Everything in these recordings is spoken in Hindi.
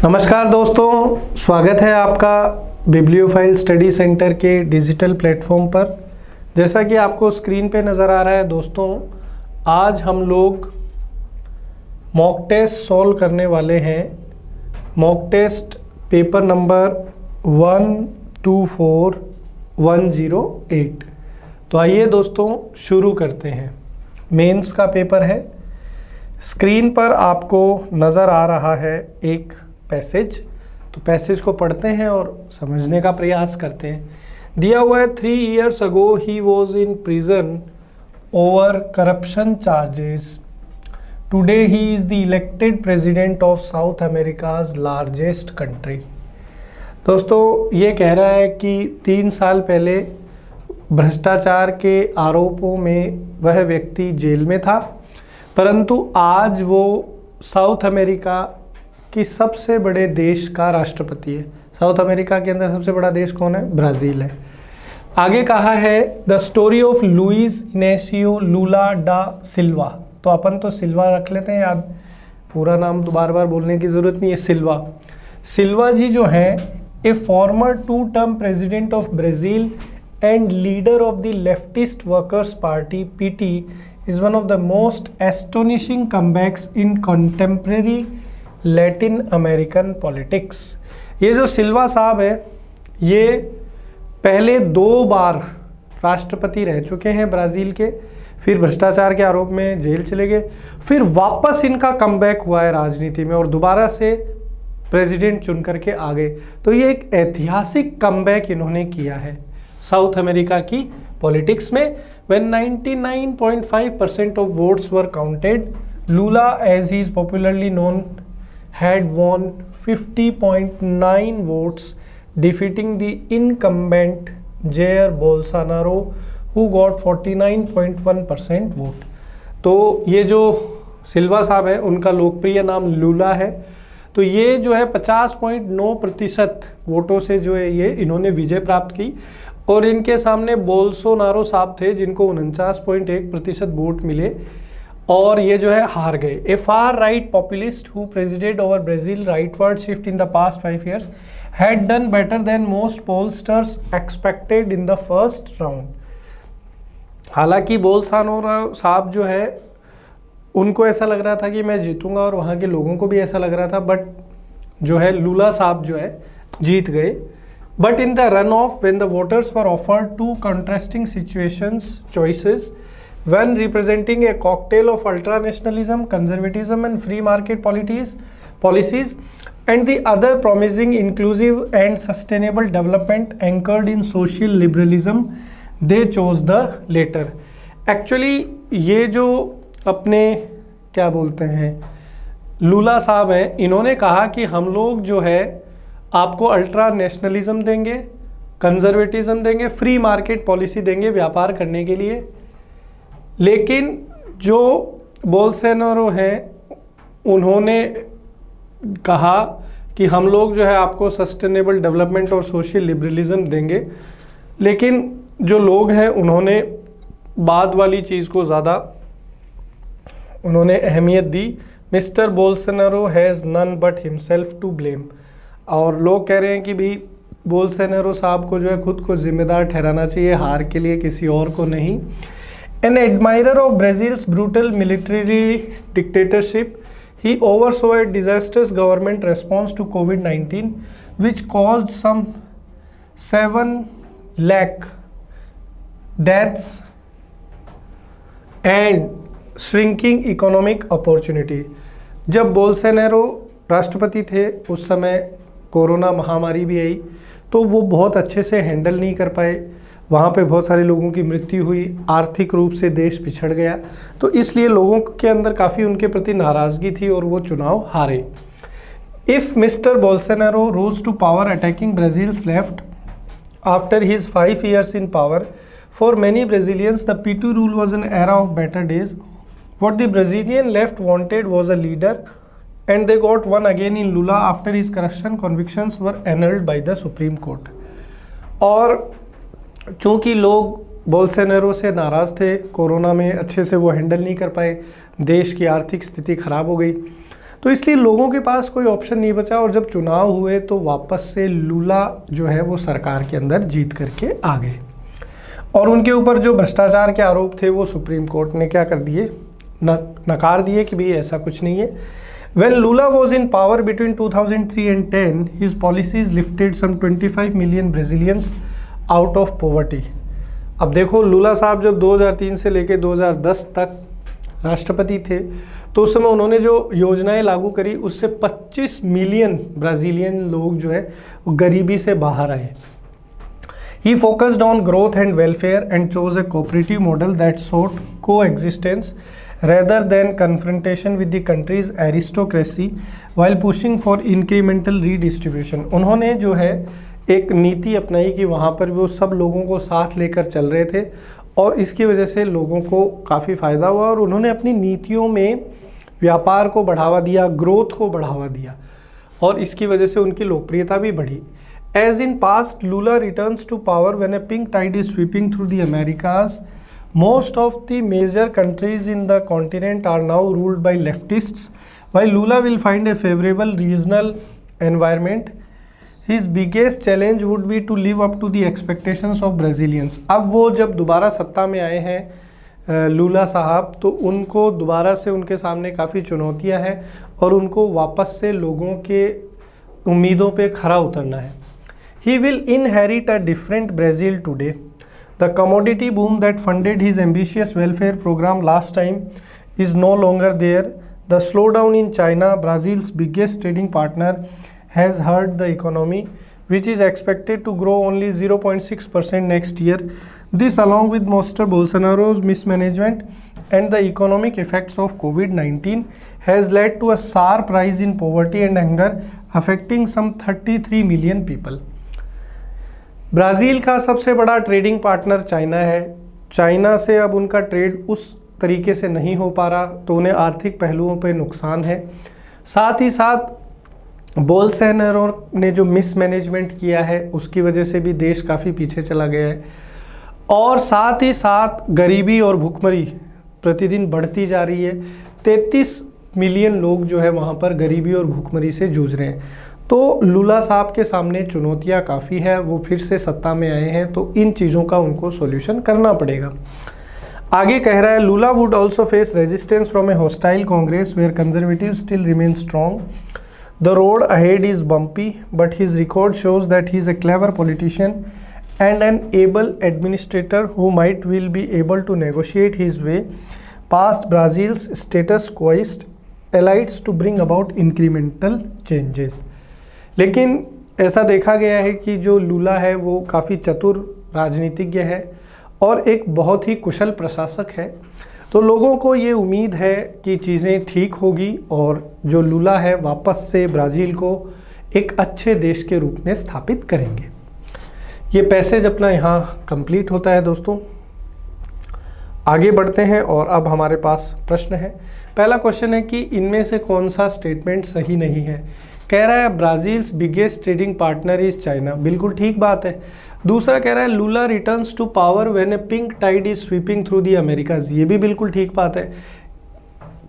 नमस्कार दोस्तों, स्वागत है आपका बिब्लियोफाइल स्टडी सेंटर के डिजिटल प्लेटफॉर्म पर। जैसा कि आपको स्क्रीन पे नज़र आ रहा है दोस्तों, आज हम लोग मॉक टेस्ट सॉल्व करने वाले हैं। Mock test paper number 124108। तो आइए दोस्तों शुरू करते हैं। मेंस का पेपर है। स्क्रीन पर आपको नज़र आ रहा है एक पैसेज, तो पैसेज को पढ़ते हैं और समझने का प्रयास करते हैं। दिया हुआ है 3 years ago he was in prison over corruption charges. Today he is the elected president of South America's largest country. दोस्तों ये कह रहा है कि 3 साल पहले भ्रष्टाचार के आरोपों में वह व्यक्ति जेल में था, परंतु आज वो साउथ अमेरिका कि सबसे बड़े देश का राष्ट्रपति है। साउथ अमेरिका के अंदर सबसे बड़ा देश कौन है? ब्राज़ील है। आगे कहा है द स्टोरी ऑफ लुइस इनेसियो लूला डा सिल्वा। तो अपन तो सिल्वा रख लेते हैं, याद, पूरा नाम तो बार बार बोलने की ज़रूरत नहीं है। सिल्वा जी जो हैं ए farmer 2 term president of Brazil and leader of the leftist workers party PT is one of the most astonishing comebacks in contemporary Latin American politics. ये जो सिल्वा साहब है, ये पहले 2 बार राष्ट्रपति रह चुके हैं ब्राज़ील के, फिर भ्रष्टाचार के आरोप में जेल चले गए, फिर वापस इनका कमबैक हुआ है राजनीति में और दोबारा से प्रेसिडेंट चुन करके आ गए। तो ये एक ऐतिहासिक कमबैक इन्होंने किया है साउथ अमेरिका की पॉलिटिक्स में। When 99.5% of votes were counted, Lula, as he is popularly known, had won 50.9 votes, defeating the incumbent Jair Bolsonaro, who got 49.1% vote. तो ये जो सिल्वा साहब है उनका लोकप्रिय नाम लूला है। तो ये जो है 50.9% वोटों से जो है ये इन्होंने विजय प्राप्त की और इनके सामने बोल्सोनारो साहब थे जिनको 49.1% वोट मिले और ये जो है हार गए। A far right populist who presided over Brazil rightward shift in the past 5 years had done better than most pollsters expected in the first round. हालांकि बोल्सोनारो साहब जो है उनको ऐसा लग रहा था कि मैं जीतूंगा और वहाँ के लोगों को भी ऐसा लग रहा था, बट जो है लूला साहब जो है जीत गए। But in the run of when the voters were offered 2 contrasting choices when representing a cocktail of ultra-nationalism, conservatism and free market policies and the other promising inclusive and sustainable development anchored in social liberalism, they chose the latter. Actually ये जो अपने क्या बोलते हैं लूला साहब हैं, इन्होंने कहा कि हम लोग जो है आपको अल्ट्रा नेशनलिज्म देंगे, कंजर्वेटिज्म देंगे, फ्री मार्केट पॉलिसी देंगे व्यापार करने के लिए। लेकिन जो बोल्सोनारो हैं उन्होंने कहा कि हम लोग जो है आपको सस्टेनेबल डेवलपमेंट और सोशल लिबरलिज्म देंगे। लेकिन जो लोग हैं उन्होंने बाद वाली चीज़ को ज़्यादा उन्होंने अहमियत दी। Mister Bolsonaro has none but himself to blame. और लोग कह रहे हैं कि भाई बोल्सोनारो साहब को जो है खुद को जिम्मेदार ठहराना चाहिए हार के लिए, किसी और को नहीं। An admirer of Brazil's brutal military dictatorship, he oversaw a disastrous government response to COVID-19, which caused some 7 lakh deaths and shrinking economic opportunity. जब बोल्सोनारो राष्ट्रपति थे उस समय कोरोना महामारी भी आई, तो वो बहुत अच्छे से हैंडल नहीं कर पाए। वहाँ पे बहुत सारे लोगों की मृत्यु हुई, आर्थिक रूप से देश पिछड़ गया, तो इसलिए लोगों के अंदर काफ़ी उनके प्रति नाराज़गी थी और वो चुनाव हारे। If mister Bolsonaro rose to power attacking Brazil's left after his 5 years in power, for many Brazilians the P2 rule was an era of better days. What the Brazilian left wanted was a leader and they got one again in Lula after his corruption convictions were annulled by the Supreme Court. और चूँकि लोग बोल्सोनारो से नाराज़ थे, कोरोना में अच्छे से वो हैंडल नहीं कर पाए, देश की आर्थिक स्थिति ख़राब हो गई, तो इसलिए लोगों के पास कोई ऑप्शन नहीं बचा और जब चुनाव हुए तो वापस से लूला जो है वो सरकार के अंदर जीत करके आ गए और उनके ऊपर जो भ्रष्टाचार के आरोप थे वो सुप्रीम कोर्ट ने क्या कर दिए, नकार दिए कि भाई ऐसा कुछ नहीं है। When Lula was in power between 2003 and 10, his policies lifted some 25 million Brazilians out of poverty. अब देखो लूला साहब जब 2003 से लेके 2010 तक राष्ट्रपति थे तो उस समय उन्होंने जो योजनाएं लागू करी उससे 25 मिलियन ब्राज़ीलियन लोग जो है गरीबी से बाहर आए। He focused on growth and welfare and chose a cooperative model that sought coexistence rather than confrontation with the country's aristocracy while pushing for incremental redistribution. उन्होंने जो है एक नीति अपनाई कि वहाँ पर वो सब लोगों को साथ लेकर चल रहे थे और इसकी वजह से लोगों को काफ़ी फ़ायदा हुआ और उन्होंने अपनी नीतियों में व्यापार को बढ़ावा दिया, ग्रोथ को बढ़ावा दिया और इसकी वजह से उनकी लोकप्रियता भी बढ़ी। As in past, Lula returns to power when a pink tide is sweeping through the Americas. Most of the major countries in the continent are now ruled by leftists. While Lula will find a favorable regional environment, his biggest challenge would be to live up to the expectations of Brazilians. अब वो जब दोबारा सत्ता में आए हैं लूला साहब तो उनको दोबारा से उनके सामने काफ़ी चुनौतियां हैं और उनको वापस से लोगों के उम्मीदों पे खरा उतरना है। He will inherit a different Brazil today. The commodity boom that funded his ambitious welfare program last time is no longer there. The slowdown in China, Brazil's biggest trading partner, has hurt the economy, which is expected to grow only 0.6% next year. This, along with Mr. Bolsonaro's mismanagement and the economic effects of COVID-19, has led to a sharp rise in poverty and hunger, affecting some 33 million people. Brazil का सबसे बड़ा ट्रेडिंग पार्टनर चाइना है। चाइना से अब उनका ट्रेड उस तरीके से नहीं हो पा रहा तो उन्हें आर्थिक पहलुओं पे नुकसान है। साथ ही साथ बोल्सोनारो ने जो मिसमैनेजमेंट किया है उसकी वजह से भी देश काफ़ी पीछे चला गया है और साथ ही साथ गरीबी और भुखमरी प्रतिदिन बढ़ती जा रही है। 33 मिलियन लोग जो है वहाँ पर गरीबी और भुखमरी से जूझ रहे हैं। तो लूला साहब के सामने चुनौतियां काफ़ी है, वो फिर से सत्ता में आए हैं तो इन चीज़ों का उनको सॉल्यूशन करना पड़ेगा। आगे कह रहा है Lula would also face resistance from a hostile Congress where conservative still remain strong. The road ahead is bumpy but his record shows that he is a clever politician and an able administrator who might will be able to negotiate his way past Brazil's status quoist elites to bring about incremental changes. लेकिन ऐसा देखा गया है कि जो लूला है वो काफ़ी चतुर राजनीतिज्ञ है और एक बहुत ही कुशल प्रशासक है, तो लोगों को ये उम्मीद है कि चीज़ें ठीक होगी और जो लूला है वापस से ब्राज़ील को एक अच्छे देश के रूप में स्थापित करेंगे। ये पैसेज अपना यहाँ कंप्लीट होता है दोस्तों। आगे बढ़ते हैं और अब हमारे पास प्रश्न है। पहला क्वेश्चन है कि इनमें से कौन सा स्टेटमेंट सही नहीं है। कह रहा है Brazil's biggest trading partner is China, बिल्कुल ठीक बात है। दूसरा कह रहा है Lula returns to power when a pink tide is sweeping through the Americas, ये भी बिल्कुल ठीक बात है।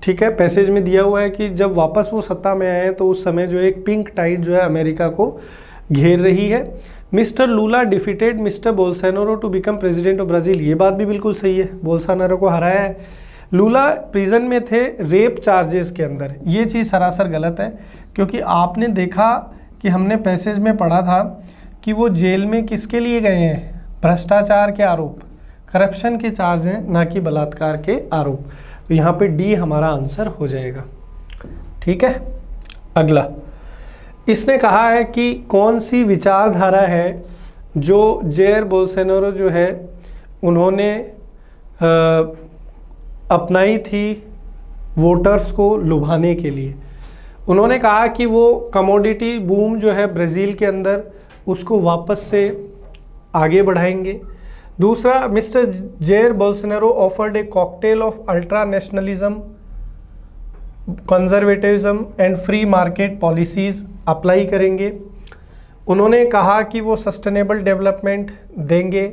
ठीक है, पैसेज में दिया हुआ है कि जब वापस वो सत्ता में आए हैं तो उस समय जो एक पिंक टाइड जो है अमेरिका को घेर रही है। Mister Lula defeated mister Bolsonaro to become president of Brazil, ये बात भी बिल्कुल सही है, बोल्सोनारो को हराया है। लूला प्रिजन में थे रेप चार्जेस के अंदर, ये चीज़ सरासर गलत है क्योंकि आपने देखा कि हमने पैसेज में पढ़ा था कि वो जेल में किसके लिए गए हैं, भ्रष्टाचार के आरोप, करप्शन के चार्ज हैं, ना कि बलात्कार के आरोप। तो यहाँ पे डी हमारा आंसर हो जाएगा। ठीक है, अगला इसने कहा है कि कौन सी विचारधारा है जो जेयर बोल्सोनारो जो है उन्होंने अपनाई थी वोटर्स को लुभाने के लिए। उन्होंने कहा कि वो कमोडिटी बूम जो है ब्राज़ील के अंदर उसको वापस से आगे बढ़ाएंगे। दूसरा, mister Jair Bolsonaro offered A cocktail of ultra nationalism, conservatism and free market policies apply करेंगे। उन्होंने कहा कि वो सस्टेनेबल डेवलपमेंट देंगे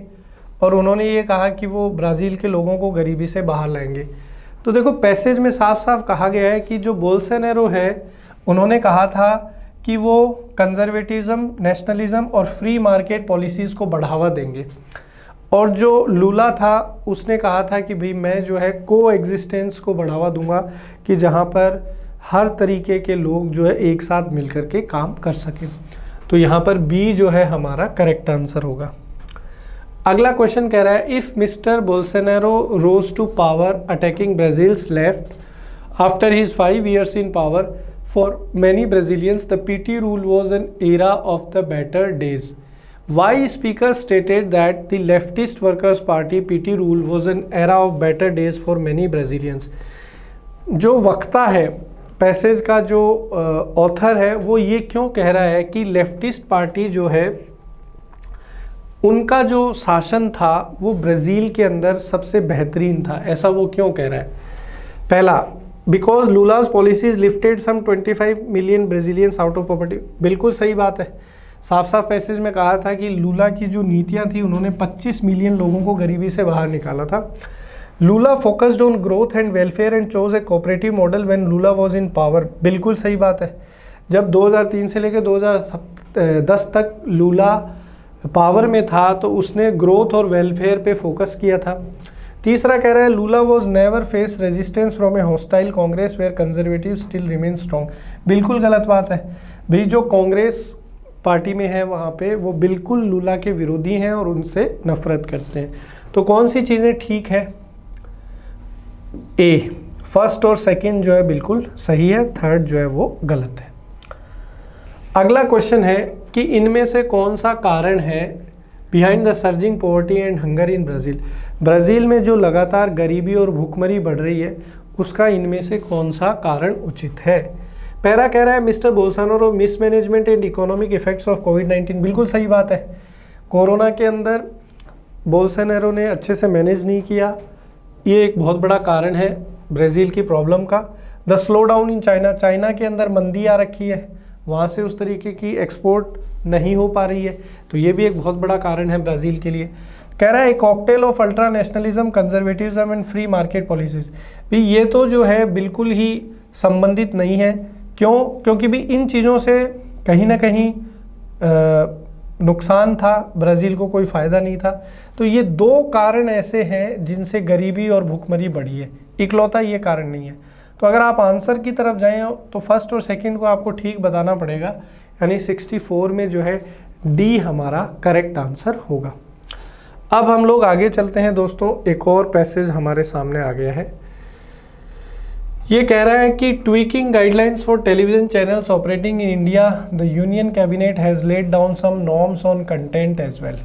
और उन्होंने ये कहा कि वो ब्राज़ील के लोगों को गरीबी से बाहर लाएंगे। तो देखो पैसेज में साफ साफ कहा गया है कि जो बोल्सोनारो है उन्होंने कहा था कि वो कंजर्वेटिज्म, नेशनलिज्म और फ्री मार्केट पॉलिसीज़ को बढ़ावा देंगे, और जो लूला था उसने कहा था कि भाई मैं जो है को एग्जिस्टेंस को बढ़ावा दूंगा, कि जहाँ पर हर तरीके के लोग जो है एक साथ मिलकर के काम कर सकें। तो यहाँ पर बी जो है हमारा करेक्ट आंसर होगा। अगला क्वेश्चन कह रहा है if mister Bolsonaro rose to power attacking Brazil's left after his 5 years in power, for many Brazilians the PT rule was an era of the better days. Why speaker stated that the leftist workers party PT rule was an era of better days for many Brazilians। जो वक्ता है पैसेज का, जो ऑथर है, वो ये क्यों कह रहा है कि लेफ्टिस्ट पार्टी जो है उनका जो शासन था वो ब्राज़ील के अंदर सबसे बेहतरीन था, ऐसा वो क्यों कह रहा है? पहला, because Lula's policies lifted some 25 million Brazilians out of poverty. बिल्कुल सही बात है, साफ साफ पैसेज में कहा था कि लूला की जो नीतियां थी उन्होंने 25 मिलियन लोगों को गरीबी से बाहर निकाला था। Lula focused on growth and welfare and chose a cooperative model when Lula was in power. बिल्कुल सही बात है, जब 2003 से लेकर 2010 तक लूला पावर में था तो उसने ग्रोथ और वेलफेयर पे फोकस किया था। तीसरा कह रहा है Lula was never face resistance from a hostile Congress where conservative still remain strong. बिल्कुल गलत बात है भाई, जो कांग्रेस पार्टी में है वहाँ पे वो बिल्कुल लूला के विरोधी हैं और उनसे नफरत करते हैं। तो कौन सी चीज़ें ठीक है? ए, फर्स्ट और सेकंड जो है बिल्कुल सही है, थर्ड जो है वो गलत है। अगला क्वेश्चन है कि इनमें से कौन सा कारण है behind the surging poverty and hunger in Brazil. Brazil में जो लगातार गरीबी और भूखमरी बढ़ रही है उसका इनमें से कौन सा कारण उचित है? पहला कह रहा है mister Bolsonaro mismanagement and economic effects of कोविड-19। बिल्कुल सही बात है, कोरोना के अंदर बोल्सोनारो ने अच्छे से मैनेज नहीं किया, ये एक बहुत बड़ा कारण है ब्राज़ील की प्रॉब्लम का। The slow down in China, China के अंदर मंदी आ रखी है, वहाँ से उस तरीके की एक्सपोर्ट नहीं हो पा रही है, तो ये भी एक बहुत बड़ा कारण है ब्राज़ील के लिए। कह रहा है a cocktail of ultra nationalism, conservatism and free market policies. भी ये तो जो है बिल्कुल ही संबंधित नहीं है। क्यों? क्योंकि भी इन चीज़ों से कहीं ना कहीं नुकसान था, ब्राज़ील को कोई फ़ायदा नहीं था। तो ये दो कारण ऐसे हैं जिनसे गरीबी और भूखमरी बढ़ी है, इकलौता ये कारण नहीं है। तो अगर आप आंसर की तरफ जाएं तो फर्स्ट और सेकंड को आपको ठीक बताना पड़ेगा, यानी 64 में जो है डी हमारा करेक्ट आंसर होगा। अब हम लोग आगे चलते हैं दोस्तों, एक और पैसेज हमारे सामने आ गया है। ये कह रहा है कि tweaking guidelines for television channels operating in India, the union cabinet has laid down some norms on content as well.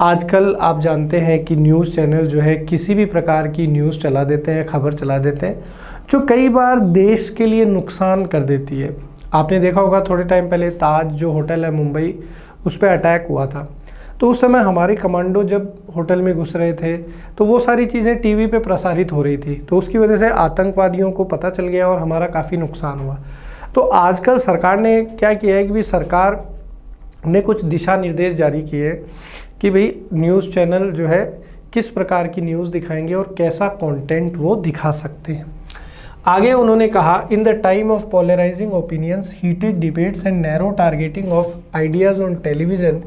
आजकल आप जानते हैं कि न्यूज़ चैनल जो है किसी भी प्रकार की न्यूज़ चला देते हैं, खबर चला देते हैं, जो कई बार देश के लिए नुकसान कर देती है। आपने देखा होगा थोड़े टाइम पहले ताज जो होटल है मुंबई, उस पर अटैक हुआ था, तो उस समय हमारे कमांडो जब होटल में घुस रहे थे तो वो सारी चीज़ें टीवी पे प्रसारित हो रही थी, तो उसकी वजह से आतंकवादियों को पता चल गया और हमारा काफ़ी नुकसान हुआ। तो आजकल सरकार ने क्या किया है कि सरकार ने कुछ दिशा निर्देश जारी किए कि भाई न्यूज़ चैनल जो है किस प्रकार की न्यूज़ दिखाएंगे और कैसा कंटेंट वो दिखा सकते हैं। आगे उन्होंने कहा in the time of polarising opinions, heated debates and narrow targeting of ideas on television,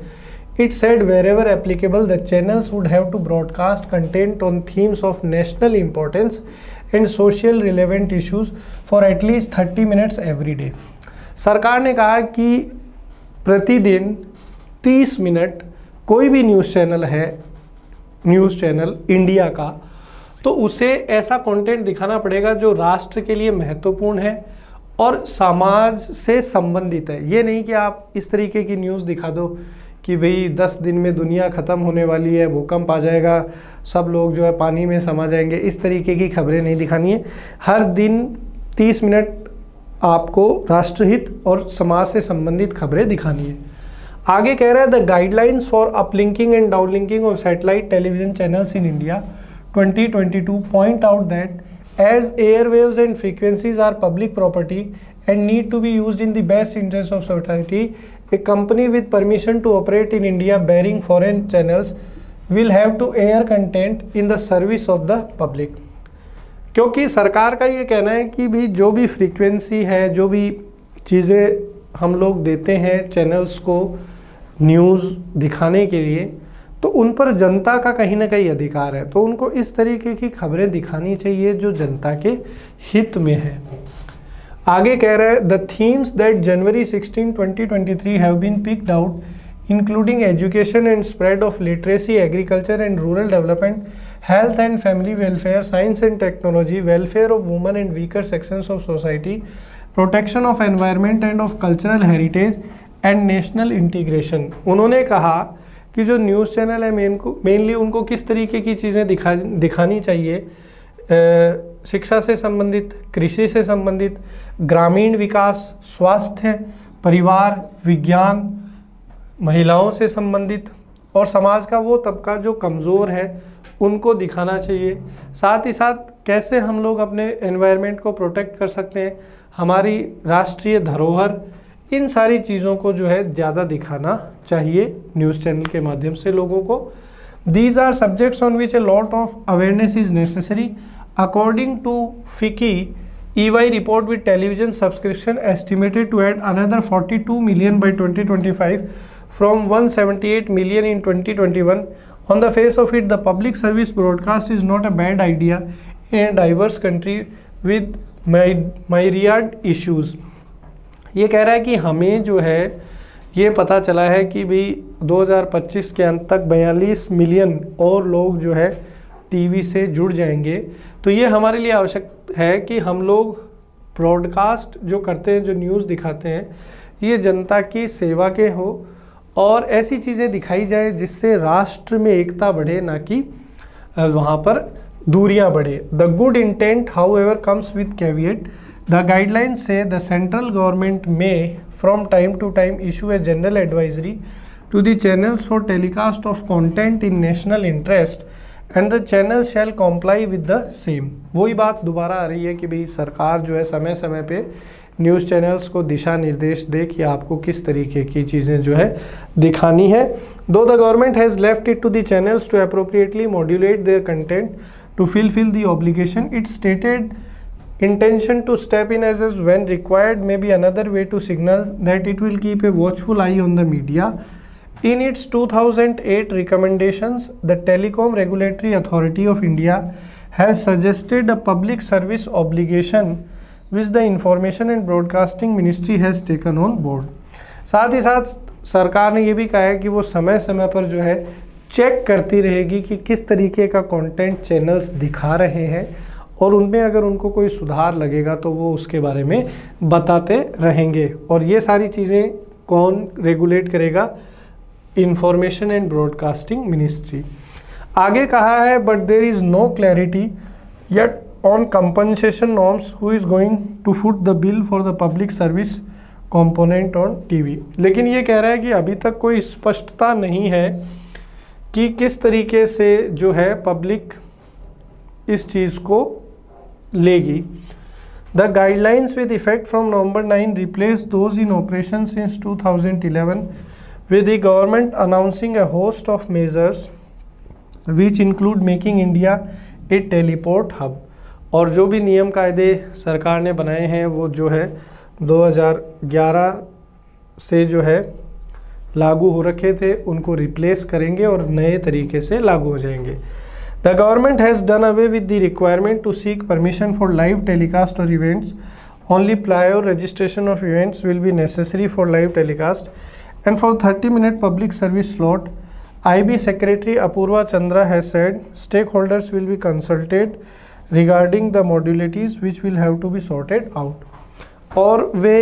it said wherever applicable the channels would have to broadcast content on themes of national importance and social relevant issues for at least 30 minutes every day। सरकार ने कहा कि प्रतिदिन 30 मिनट कोई भी न्यूज़ चैनल है, न्यूज़ चैनल इंडिया का, तो उसे ऐसा कंटेंट दिखाना पड़ेगा जो राष्ट्र के लिए महत्वपूर्ण है और समाज से संबंधित है। ये नहीं कि आप इस तरीके की न्यूज़ दिखा दो कि भाई 10 दिन में दुनिया ख़त्म होने वाली है, भूकंप आ जाएगा, सब लोग जो है पानी में समा जाएंगे, इस तरीके की खबरें नहीं दिखानी है। हर दिन 30 मिनट आपको राष्ट्रहित और समाज से संबंधित खबरें दिखानी है। आगे कह रहा है the guidelines for uplinking and downlinking of satellite television channels in India 2022 point out that as airwaves and frequencies are public property and need to be used in the best interest of society, a company with permission to operate in India bearing foreign channels will have to air content in the service of the public। क्योंकि सरकार का ये कहना है कि भी जो भी फ्रीक्वेंसी है, जो भी चीज़ें हम लोग देते हैं चैनल्स को न्यूज़ दिखाने के लिए, तो उन पर जनता का कहीं ना कहीं अधिकार है, तो उनको इस तरीके की खबरें दिखानी चाहिए जो जनता के हित में है। आगे कह रहे हैं the themes that January 16, 2023 have been picked out including education and spread of literacy, agriculture and rural development, health and family welfare, science and technology, welfare of women and weaker sections of society, protection of environment and of cultural heritage and national integration। उन्होंने कहा कि जो न्यूज़ चैनल है मेनली उनको किस तरीके की चीज़ें दिखानी चाहिए, शिक्षा से संबंधित, कृषि से संबंधित, ग्रामीण विकास, स्वास्थ्य, परिवार, विज्ञान, महिलाओं से संबंधित और समाज का वो तबका जो कमज़ोर है उनको दिखाना चाहिए। साथ ही साथ कैसे हम लोग अपने एनवायरनमेंट को प्रोटेक्ट कर सकते हैं, हमारी राष्ट्रीय धरोहर, इन सारी चीज़ों को जो है ज़्यादा दिखाना चाहिए न्यूज़ चैनल के माध्यम से लोगों को। These are subjects on which a lot of awareness is necessary according to FICCI EY report with television subscription estimated to add another 42 million by 2025 from 178 million in 2021. On the face of it, the public service broadcast is not a bad idea in a diverse country with myriad issues। ये कह रहा है कि हमें जो है ये पता चला है कि भाई 2025 के अंत तक 42 मिलियन और लोग जो है टीवी से जुड़ जाएंगे, तो ये हमारे लिए आवश्यक है कि हम लोग ब्रॉडकास्ट जो करते हैं, जो न्यूज़ दिखाते हैं, ये जनता की सेवा के हो और ऐसी चीज़ें दिखाई जाए जिससे राष्ट्र में एकता बढ़े, ना कि वहाँ पर दूरियां बढ़े। The good intent however comes with caveat. The guidelines say the central government may from time to time issue a general advisory to the channels for telecast of content in national interest and the channel shall comply with the same. वही बात दोबारा आ रही है कि भाई सरकार जो है समय समय पे न्यूज़ चैनल्स को दिशा निर्देश दे कि आपको किस तरीके की चीज़ें जो है दिखानी है। Though the government has left it to the channels to appropriately modulate their content to fulfill the obligation, its stated intention to step in as when required may be another way to signal that it will keep a watchful eye on the media. In its 2008 recommendations, the Telecom Regulatory Authority of India has suggested a public service obligation which the Information and Broadcasting Ministry has taken on board. साथ ही साथ सरकार ने ये भी कहा है कि वो समय समय पर जो है चेक करती रहेगी कि किस तरीके का कंटेंट चैनल्स दिखा रहे हैं और उनमें अगर उनको कोई सुधार लगेगा तो वो उसके बारे में बताते रहेंगे। और ये सारी चीज़ें कौन रेगुलेट करेगा? Information and broadcasting ministry. आगे कहा है but there is no clarity yet on compensation norms who is going to foot the bill for the public service component on TV. लेकिन ये कह रहा है कि अभी तक कोई स्पष्टता नहीं है कि किस तरीके से जो है पब्लिक इस चीज़ को लेगी। The guidelines with effect from November 9 replace those in operation since 2011 with the government announcing a host of measures which include making India a teleport hub। और जो भी नियम कायदे सरकार ने बनाए हैं वो जो है 2011 से जो है लागू हो रखे थे उनको रिप्लेस करेंगे और नए तरीके से लागू हो जाएंगे। The government has done away with the requirement to seek permission for live telecast or events. Only prior registration of events will be necessary for live telecast and for 30-minute public service slot. IB Secretary Apurva Chandra has said stakeholders will be consulted regarding the modalities which will have to be sorted out। और वे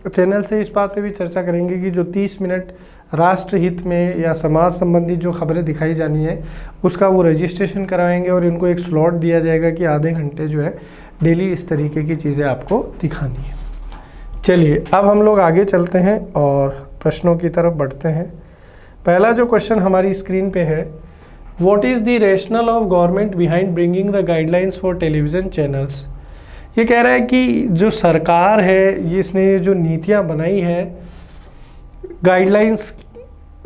चैनल से इस बात पे भी चर्चा करेंगे कि जो 30 मिनट राष्ट्रहित में या समाज संबंधी जो खबरें दिखाई जानी है उसका वो रजिस्ट्रेशन कराएंगे और इनको एक स्लॉट दिया जाएगा कि आधे घंटे जो है डेली इस तरीके की चीज़ें आपको दिखानी है। चलिए अब हम लोग आगे चलते हैं और प्रश्नों की तरफ बढ़ते हैं। पहला जो क्वेश्चन हमारी स्क्रीन पे है, what is the rational of government behind bringing the guidelines for television channels. ये कह रहा है कि जो सरकार है ये इसने जो नीतियाँ बनाई है, गाइडलाइंस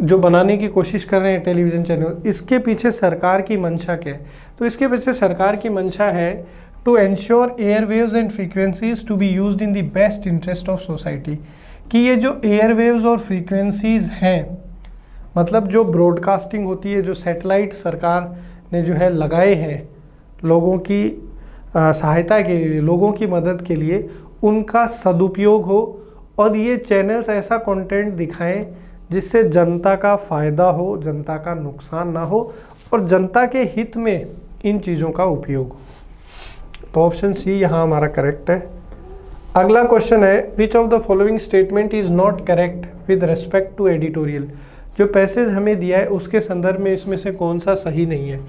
जो बनाने की कोशिश कर रहे हैं टेलीविज़न चैनल, इसके पीछे सरकार की मंशा क्या है? तो इसके पीछे सरकार की मंशा है to ensure air waves and frequencies to be used in the best interest of society. कि ये जो एयर वेव्स और फ्रीक्वेंसीज हैं, मतलब जो ब्रॉडकास्टिंग होती है, जो सैटेलाइट सरकार ने जो है लगाए हैं लोगों की सहायता के लिए, लोगों की मदद के लिए, उनका सदुपयोग हो और ये चैनल्स ऐसा कंटेंट दिखाएं जिससे जनता का फ़ायदा हो, जनता का नुकसान ना हो और जनता के हित में इन चीज़ों का उपयोग हो। तो ऑप्शन सी यहाँ हमारा करेक्ट है। अगला क्वेश्चन है, which of the following statement is not correct with respect to editorial. जो पैसेज हमें दिया है उसके संदर्भ में इसमें से कौन सा सही नहीं है।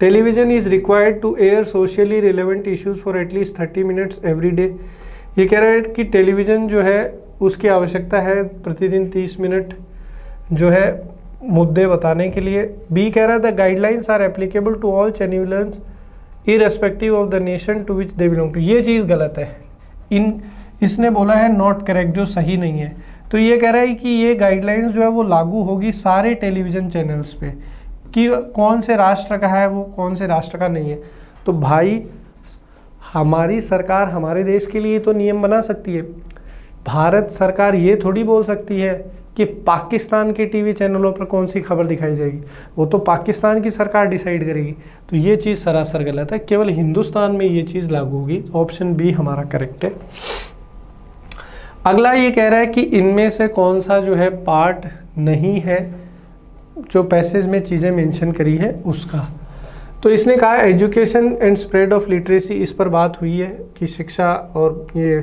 Television is required to air socially relevant issues for at least 30 minutes every day. ये कह रहा है कि टेलीविज़न जो है उसकी आवश्यकता है प्रतिदिन 30 मिनट जो है मुद्दे बताने के लिए। बी कह रहा है the guidelines are applicable to all channels irrespective of the nation to which they belong to. ये चीज़ गलत है। इसने बोला है नॉट करेक्ट, जो सही नहीं है। तो ये कह रहा है कि ये गाइडलाइंस जो है वो लागू होगी सारे टेलीविज़न चैनल्स पे, कि कौन से राष्ट्र का है वो, कौन से राष्ट्र का नहीं है। तो भाई हमारी सरकार हमारे देश के लिए तो नियम बना सकती है। भारत सरकार ये थोड़ी बोल सकती है कि पाकिस्तान के टीवी चैनलों पर कौन सी खबर दिखाई जाएगी, वो तो पाकिस्तान की सरकार डिसाइड करेगी। तो ये चीज़ सरासर गलत है, केवल हिंदुस्तान में ये चीज़ लागू होगी। ऑप्शन बी हमारा करेक्ट है। अगला ये कह रहा है कि इनमें से कौन सा जो है पार्ट नहीं है जो पैसेज में चीज़ें मेंशन करी है उसका। तो इसने कहा education and spread of literacy, इस पर बात हुई है कि शिक्षा और ये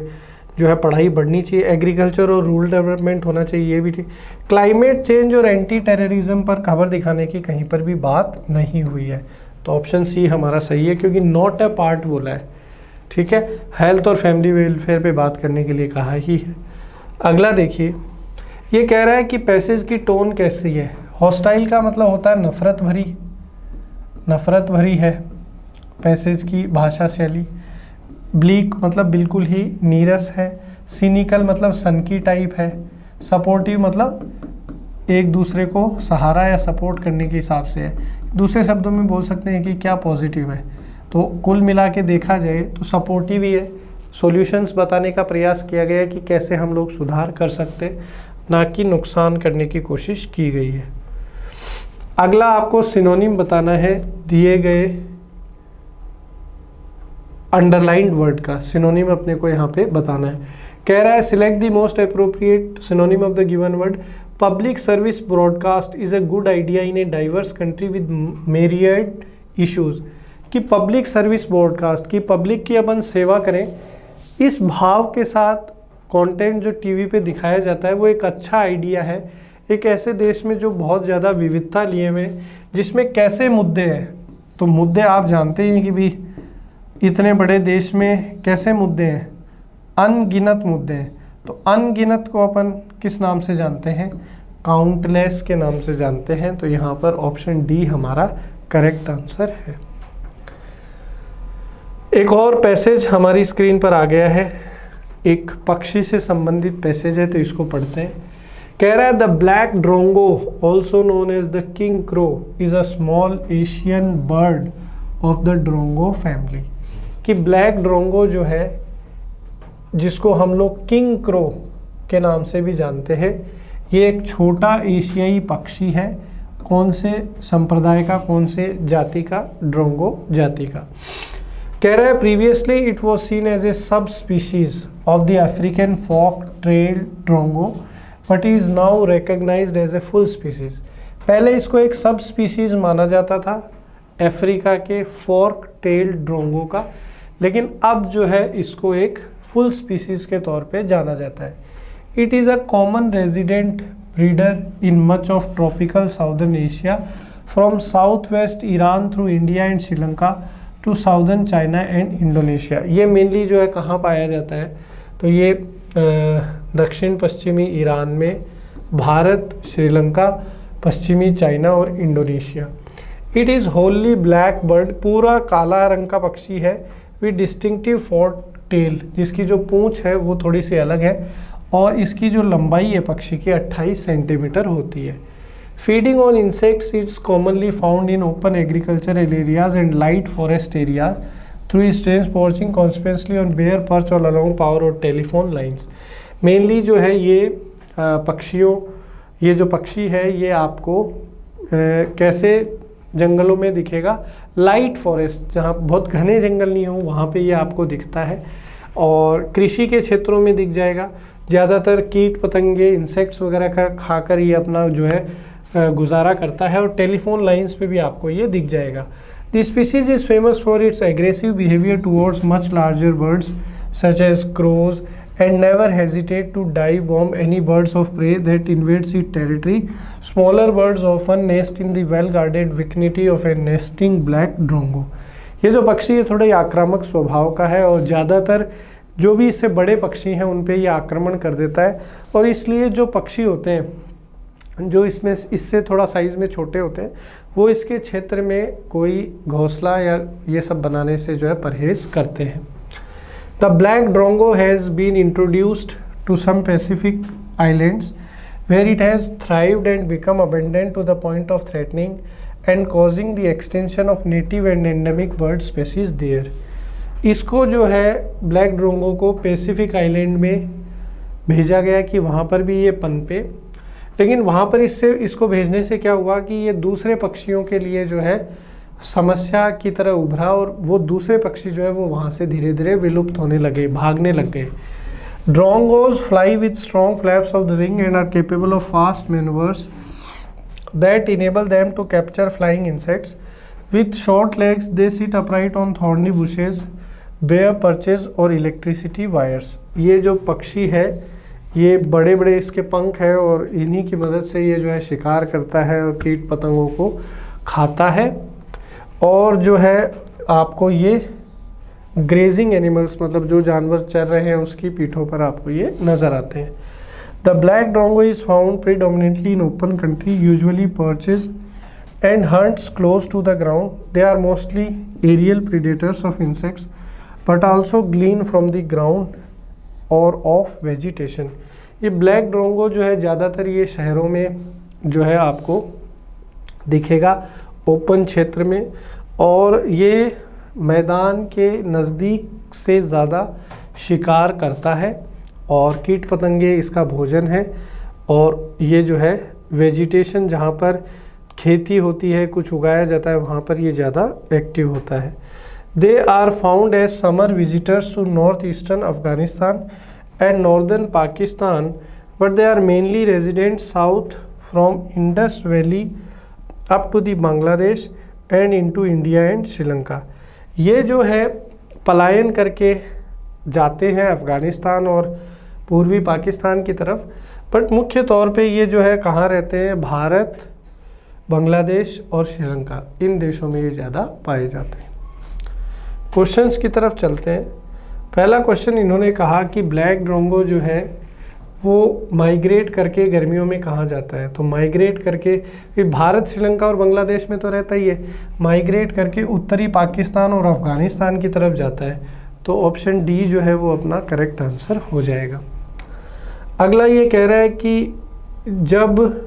जो है पढ़ाई बढ़नी चाहिए। एग्रीकल्चर और रूरल डेवलपमेंट होना चाहिए, ये भी ठीक। क्लाइमेट चेंज और एंटी टेररिज्म पर खबर दिखाने की कहीं पर भी बात नहीं हुई है। तो ऑप्शन सी हमारा सही है, क्योंकि नॉट अ पार्ट बोला है। ठीक है, हेल्थ और फैमिली वेलफेयर पे बात करने के लिए कहा ही है। अगला देखिए, ये कह रहा है कि पैसेज की टोन कैसी है। हॉस्टाइल का मतलब होता है नफरत भरी, नफरत भरी है पैसेज की भाषा शैली। ब्लीक मतलब बिल्कुल ही नीरस है। सिनिकल मतलब सनकी टाइप है। सपोर्टिव मतलब एक दूसरे को सहारा या सपोर्ट करने के हिसाब से है। दूसरे शब्दों में बोल सकते हैं कि क्या पॉजिटिव है। तो कुल मिला के देखा जाए तो सपोर्टिव ही है। सॉल्यूशंस बताने का प्रयास किया गया है कि कैसे हम लोग सुधार कर सकते, ना कि नुकसान करने की कोशिश की गई है। अगला आपको सिनोनिम बताना है दिए गए अंडरलाइंड वर्ड का। सिनोनिम अपने को यहाँ पे बताना है। कह रहा है select the most appropriate synonym of the given word. Public service broadcast is a good idea in a diverse country with myriad issues. कि पब्लिक सर्विस ब्रॉडकास्ट की पब्लिक की अपन सेवा करें, इस भाव के साथ कंटेंट जो टीवी पे दिखाया जाता है वो एक अच्छा आइडिया है। एक ऐसे देश में जो बहुत ज़्यादा विविधता लिए हुए, जिसमें कैसे मुद्दे हैं। तो मुद्दे आप जानते हैं कि भी इतने बड़े देश में कैसे मुद्दे हैं, अनगिनत मुद्दे हैं। तो अनगिनत को अपन किस नाम से जानते हैं, काउंटलेस के नाम से जानते हैं। तो यहाँ पर ऑप्शन डी हमारा करेक्ट आंसर है। एक और पैसेज हमारी स्क्रीन पर आ गया है, एक पक्षी से संबंधित पैसेज है, तो इसको पढ़ते हैं। कह रहा है the black drongo also known as the king crow is a small Asian bird of the drongo family. कि ब्लैक ड्रोंगो जो है, जिसको हम लोग किंग क्रो के नाम से भी जानते हैं, ये एक छोटा एशियाई पक्षी है। कौन से संप्रदाय का, कौन से जाति का, ड्रोंगो जाति का। कह रहा है previously it was seen as a sub species of the African fork tailed drongo but is now recognised as a full species. पहले इसको एक सब स्पीशीज माना जाता था अफ्रीका के फॉर्क टेल्ड ड्रोंगो का, लेकिन अब जो है इसको एक फुल स्पीशीज के तौर पे जाना जाता है। It is a common resident breeder in much of tropical southern Asia from south west Iran through India and Sri Lanka to southern China and Indonesia. ये मेनली जो है कहाँ पाया जाता है, तो ये दक्षिण पश्चिमी ईरान में, भारत, श्रीलंका, पश्चिमी चाइना और Indonesia. It is Holi black bird, पूरा काला रंग का पक्षी है, विद डिस्टिंक्टिव फॉर्क टेल, जिसकी जो पूंछ है वो थोड़ी सी अलग है और इसकी जो लंबाई है पक्षी की 28 सेंटीमीटर होती है। Feeding on insects is commonly found in open agricultural areas and light forest areas through strange perching conspicuously on bare perch or along power or telephone lines. Mainly जो है ये ये जो पक्षी है ये आपको कैसे जंगलों में दिखेगा, लाइट फॉरेस्ट, जहाँ बहुत घने जंगल नहीं हो वहाँ पे ये आपको दिखता है, और कृषि के क्षेत्रों में दिख जाएगा। ज़्यादातर कीट पतंगे इंसेक्ट्स वगैरह का खाकर ये अपना जो है गुजारा करता है, और टेलीफोन लाइंस पे भी आपको ये दिख जाएगा। The species is famous for its aggressive behaviour towards much larger birds such as crows and never hesitate to dive bomb any birds of prey that invades its territory. Smaller birds often nest in the well-guarded vicinity of a nesting black drongo. ये जो पक्षी है थोड़े आक्रामक स्वभाव का है, और ज़्यादातर जो भी इससे बड़े पक्षी हैं उन पे ये आक्रमण कर देता है, और इसलिए जो पक्षी होते हैं जो इससे थोड़ा साइज़ में छोटे होते हैं वो इसके क्षेत्र में कोई घोंसला या ये सब बनाने से जो है परहेज़ करते हैं। The black drongo has been introduced to some Pacific islands where it has thrived and become abundant to the point of threatening and causing the extinction of native and endemic bird species there. इसको जो है ब्लैक ड्रोंगो को पैसिफिक आइलैंड में भेजा गया कि वहाँ पर भी ये पनपे, लेकिन वहाँ पर इसको भेजने से क्या हुआ कि ये दूसरे पक्षियों के लिए जो है समस्या की तरह उभरा, और वो दूसरे पक्षी जो है वो वहाँ से धीरे धीरे विलुप्त होने लगे, भागने लग गए। Drongos fly with strong flaps of the wing and are capable of fast manoeuvres that enable them to capture flying insects with short legs. They sit upright on thorny bushes, bare perches or electricity wires. ये जो पक्षी है ये बड़े बड़े इसके पंख हैं, और इन्हीं की मदद से ये जो है शिकार करता है और कीट पतंगों को खाता है, और जो है आपको ये ग्रेजिंग एनिमल्स मतलब जो जानवर चल रहे हैं उसकी पीठों पर आपको ये नज़र आते हैं। The black drongo is found predominantly in open country, usually perches and hunts close to the ground. They are mostly aerial predators of insects but also glean from the ground or off vegetation. ये ब्लैक ड्रोंगो जो है ज़्यादातर ये शहरों में जो है आपको दिखेगा, ओपन क्षेत्र में, और ये मैदान के नज़दीक से ज़्यादा शिकार करता है, और कीट पतंगे इसका भोजन है, और ये जो है वेजिटेशन जहाँ पर खेती होती है, कुछ उगाया जाता है, वहाँ पर ये ज़्यादा एक्टिव होता है। They are found as summer visitors to north eastern Afghanistan and northern Pakistan, but they are mainly resident south from Indus valley up to the Bangladesh and into India and Sri Lanka. ये जो है पलायन करके जाते हैं अफ़गानिस्तान और पूर्वी पाकिस्तान की तरफ, बट मुख्य तौर पे ये जो है कहाँ रहते हैं, भारत, बांग्लादेश और श्रीलंका, इन देशों में ये ज़्यादा पाए जाते हैं। क्वेश्चंस की तरफ चलते हैं। पहला क्वेश्चन इन्होंने कहा कि ब्लैक ड्रोंगो जो है वो माइग्रेट करके गर्मियों में कहाँ जाता है, तो माइग्रेट करके भारत, श्रीलंका और बांग्लादेश में तो रहता ही है, माइग्रेट करके उत्तरी पाकिस्तान और अफ़गानिस्तान की तरफ जाता है, तो ऑप्शन डी जो है वो अपना करेक्ट आंसर हो जाएगा। अगला ये कह रहा है कि जब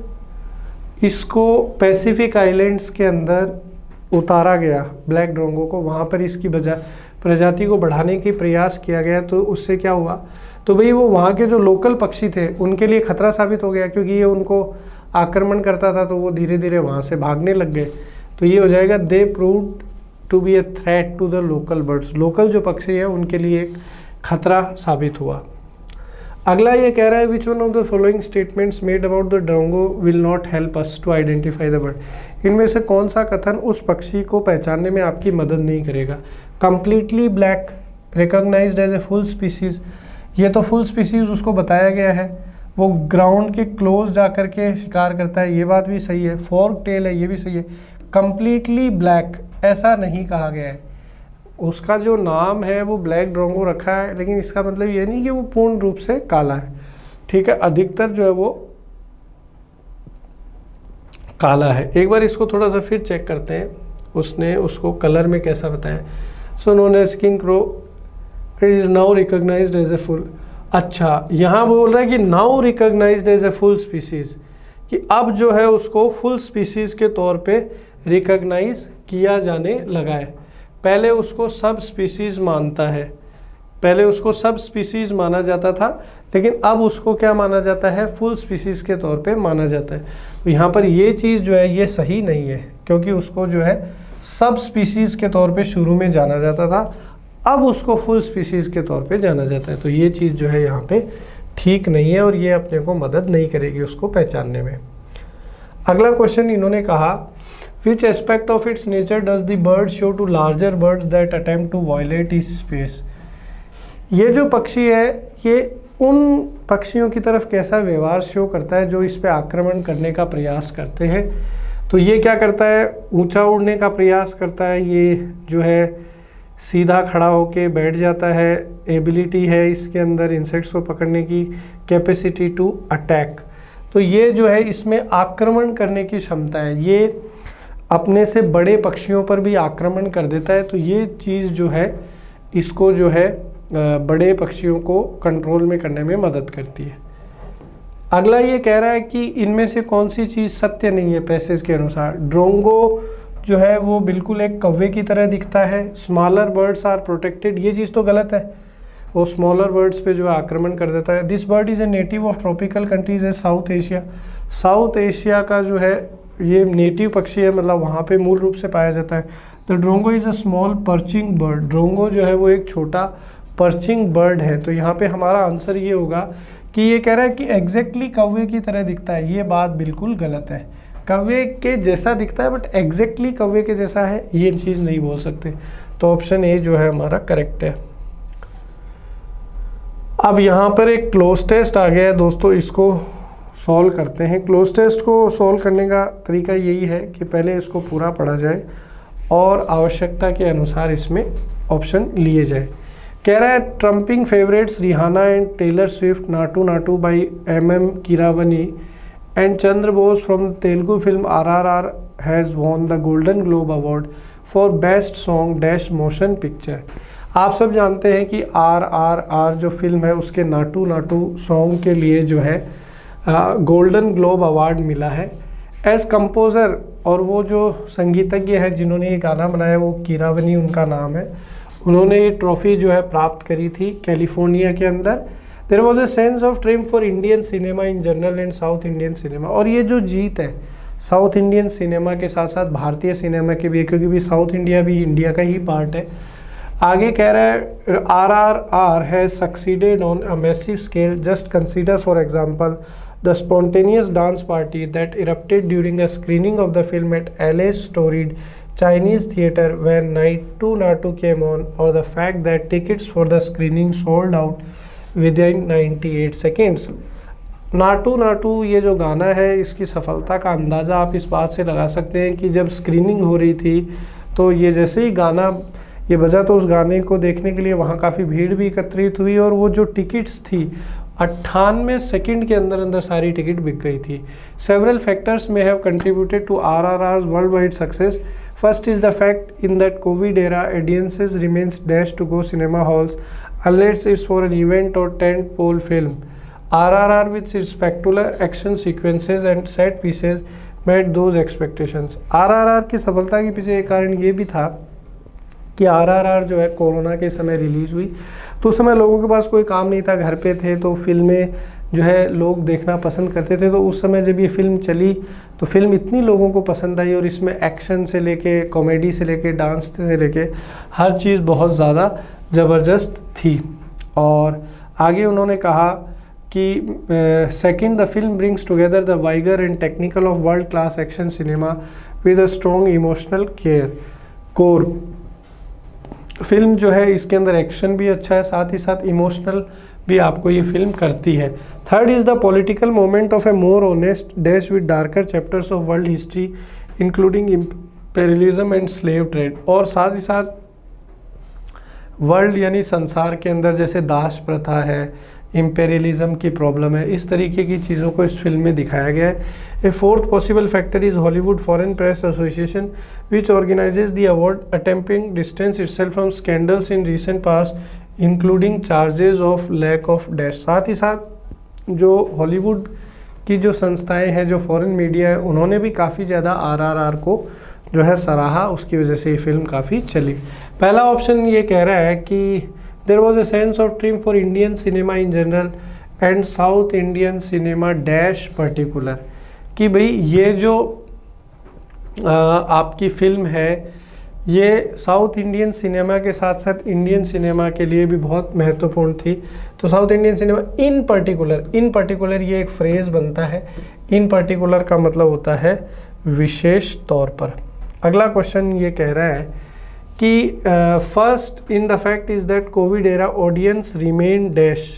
इसको पैसिफिक आइलैंड्स के अंदर उतारा गया ब्लैक ड्रोंगो को, वहाँ पर इसकी प्रजाति को बढ़ाने की प्रयास किया गया, तो उससे क्या हुआ, तो भाई वो वहाँ के जो लोकल पक्षी थे उनके लिए खतरा साबित हो गया, क्योंकि ये उनको आक्रमण करता था, तो वो धीरे धीरे वहाँ से भागने लग गए। तो ये हो जाएगा they proved to be a threat to the local birds, local जो पक्षी है उनके लिए एक खतरा साबित हुआ। अगला ये कह रहा है which one of the following statements made about the drongo will not help us to identify the bird. इनमें से कौन सा कथन उस पक्षी को पहचानने में आपकी मदद नहीं करेगा। Completely black, recognised as a full species, ये तो फुल स्पीसीज उसको बताया गया है, वो ग्राउंड के क्लोज जा कर के शिकार करता है, ये बात भी सही है। फोर्क टेल है, ये भी सही है। कंप्लीटली ब्लैक ऐसा नहीं कहा गया है, उसका जो नाम है वो ब्लैक ड्रोंगो रखा है, लेकिन इसका मतलब ये नहीं कि वो पूर्ण रूप से काला है, ठीक है, अधिकतर जो है वो काला है। एक बार इसको थोड़ा सा फिर चेक करते हैं, उसने उसको कलर में कैसा बताया। So known as king crow it is now recognised as a full. अच्छा, यहाँ बोल रहा है कि now recognised as a full species, कि अब जो है उसको फुल स्पीसीज के तौर पे रिकॉग्नाइज किया जाने लगा है। पहले उसको सब स्पीसीज मानता है, पहले उसको सब स्पीसीज माना जाता था, लेकिन अब उसको क्या माना जाता है, फुल स्पीसीज के तौर पे माना जाता है। तो यहाँ पर ये चीज़ जो है ये सही नहीं है, क्योंकि उसको जो है सब स्पीसीज के तौर पे शुरू में जाना जाता था, अब उसको फुल स्पीसीज के तौर पे जाना जाता है। तो ये चीज़ जो है यहाँ पे ठीक नहीं है और ये अपने को मदद नहीं करेगी उसको पहचानने में। अगला क्वेश्चन इन्होंने कहा, which aspect of its nature does the bird show to larger birds that attempt to violate its space. ये जो पक्षी है ये उन पक्षियों की तरफ कैसा व्यवहार शो करता है जो इस पे आक्रमण करने का प्रयास करते हैं। तो ये क्या करता है, ऊंचा उड़ने का प्रयास करता है, ये जो है सीधा खड़ा होके बैठ जाता है, एबिलिटी है इसके अंदर इंसेक्ट्स को पकड़ने की, कैपेसिटी टू अटैक। तो ये जो है इसमें आक्रमण करने की क्षमता है, ये अपने से बड़े पक्षियों पर भी आक्रमण कर देता है। तो ये चीज़ जो है इसको जो है बड़े पक्षियों को कंट्रोल में करने में मदद करती है। अगला ये कह रहा है कि इनमें से कौन सी चीज़ सत्य नहीं है पैसेज के अनुसार। ड्रोंगो जो है वो बिल्कुल एक कौवे की तरह दिखता है, स्मॉलर बर्ड्स आर प्रोटेक्टेड, ये चीज़ तो गलत है, वो स्मॉलर बर्ड्स पे जो है आक्रमण कर देता है। This bird is a native of tropical countries है साउथ एशिया, साउथ एशिया का जो है ये नेटिव पक्षी है, मतलब वहाँ पे मूल रूप से पाया जाता है। The drongo is a small perching bird, drongo जो है वो एक छोटा पर्चिंग बर्ड है। तो यहाँ पे हमारा आंसर ये होगा कि ये कह रहा है कि एग्जैक्टली कौवे की तरह दिखता है, ये बात बिल्कुल गलत है। कौवे के जैसा दिखता है बट एग्जैक्टली कौवे के जैसा है ये चीज़ नहीं बोल सकते। तो ऑप्शन ए जो है हमारा करेक्ट है। अब यहाँ पर एक क्लोज टेस्ट आ गया है दोस्तों, इसको सॉल्व करते हैं। क्लोज टेस्ट को सॉल्व करने का तरीका यही है कि पहले इसको पूरा पढ़ा जाए और आवश्यकता के अनुसार इसमें ऑप्शन लिए जाए। कह रहा है trumping favourites Rihanna and Taylor Swift Naatu Naatu by MM Keeravani and Chandra Bose from Telugu film RRR has won the Golden Globe award for best song dash motion picture. आप सब जानते हैं कि RRR जो फिल्म है उसके नाटू नाटू सॉन्ग के लिए जो है गोल्डन ग्लोब अवार्ड मिला है एज कंपोज़र। और वो जो संगीतज्ञ है जिन्होंने ये गाना बनाया वो कीरावनी उनका नाम है, उन्होंने ये ट्रॉफी जो है प्राप्त करी थी कैलिफोर्निया के अंदर। There was a sense of triumph for Indian cinema in general and South Indian cinema. और ये जो जीत है साउथ इंडियन सिनेमा के साथ साथ भारतीय सिनेमा के भी है, क्योंकि भी साउथ इंडिया भी इंडिया का ही पार्ट है। आगे कह रहा है RRR has succeeded on a massive scale, just consider for example the spontaneous dance party that erupted during a screening of the film at LA's storied Chinese theater when Naatu Naatu came on, or the fact that tickets for the screening sold out within 98 seconds. Naatu Naatu ये जो गाना है इसकी सफलता का अंदाज़ा आप इस बात से लगा सकते हैं कि जब स्क्रीनिंग हो रही थी तो ये जैसे ही गाना ये बजा तो उस गाने को देखने के लिए वहाँ काफ़ी भीड़ भी एकत्रित हुई और वो जो टिकट्स थी 98 सेकंड के अंदर अंदर सारी टिकट बिक गई थी। Several factors may have contributed to RRR's world wide success. First is the fact in that Covid era audiences remains dash to go cinema halls unless it's for an event or tent pole film. RRR with its spectacular action sequences and set pieces met those expectations। RRR की सफलता के पीछे एक कारण ये भी था कि RRR जो है कोरोना के समय रिलीज़ हुई, तो उस समय लोगों के पास कोई काम नहीं था, घर पे थे, तो फिल्में जो है लोग देखना पसंद करते थे। तो उस समय जब ये फिल्म चली तो फिल्म इतनी लोगों को पसंद आई और इसमें एक्शन से लेके कॉमेडी से लेके डांस से लेके हर चीज़ बहुत ज़्यादा ज़बरदस्त थी। और आगे उन्होंने कहा कि second the film brings together the vigour and technical of world class action cinema with a strong emotional core. Film जो है इसके अंदर एक्शन भी अच्छा है, साथ ही साथ इमोशनल भी आपको ये फिल्म करती है। Third is the political moment of A more honest dash with darker chapters of world history including imperialism and slave trade. और साथ ही साथ वर्ल्ड यानी संसार के अंदर जैसे दास प्रथा है, इम्पेरियलिज्म की प्रॉब्लम है, इस तरीके की चीज़ों को इस फिल्म में दिखाया गया है। A fourth possible factor is Hollywood Foreign Press Association which organises the award attempting distance itself from scandals in recent past including charges of lack of dash. साथ ही साथ जो हॉलीवुड की जो संस्थाएं हैं, जो फॉरेन मीडिया है, उन्होंने भी काफ़ी ज़्यादा RRR को जो है सराहा, उसकी वजह से ये फिल्म काफ़ी चली। पहला ऑप्शन ये कह रहा है कि there was a sense of dream for Indian cinema in general and South Indian cinema dash particular, कि भाई ये जो आपकी फिल्म है ये साउथ इंडियन सिनेमा के साथ साथ इंडियन सिनेमा के लिए भी बहुत महत्वपूर्ण थी। तो साउथ इंडियन सिनेमा इन पर्टिकुलर ये एक फ्रेज बनता है। इन पर्टिकुलर का मतलब होता है विशेष तौर पर। अगला क्वेश्चन ये कह रहा है कि first in the fact is that Covid era audience remain dash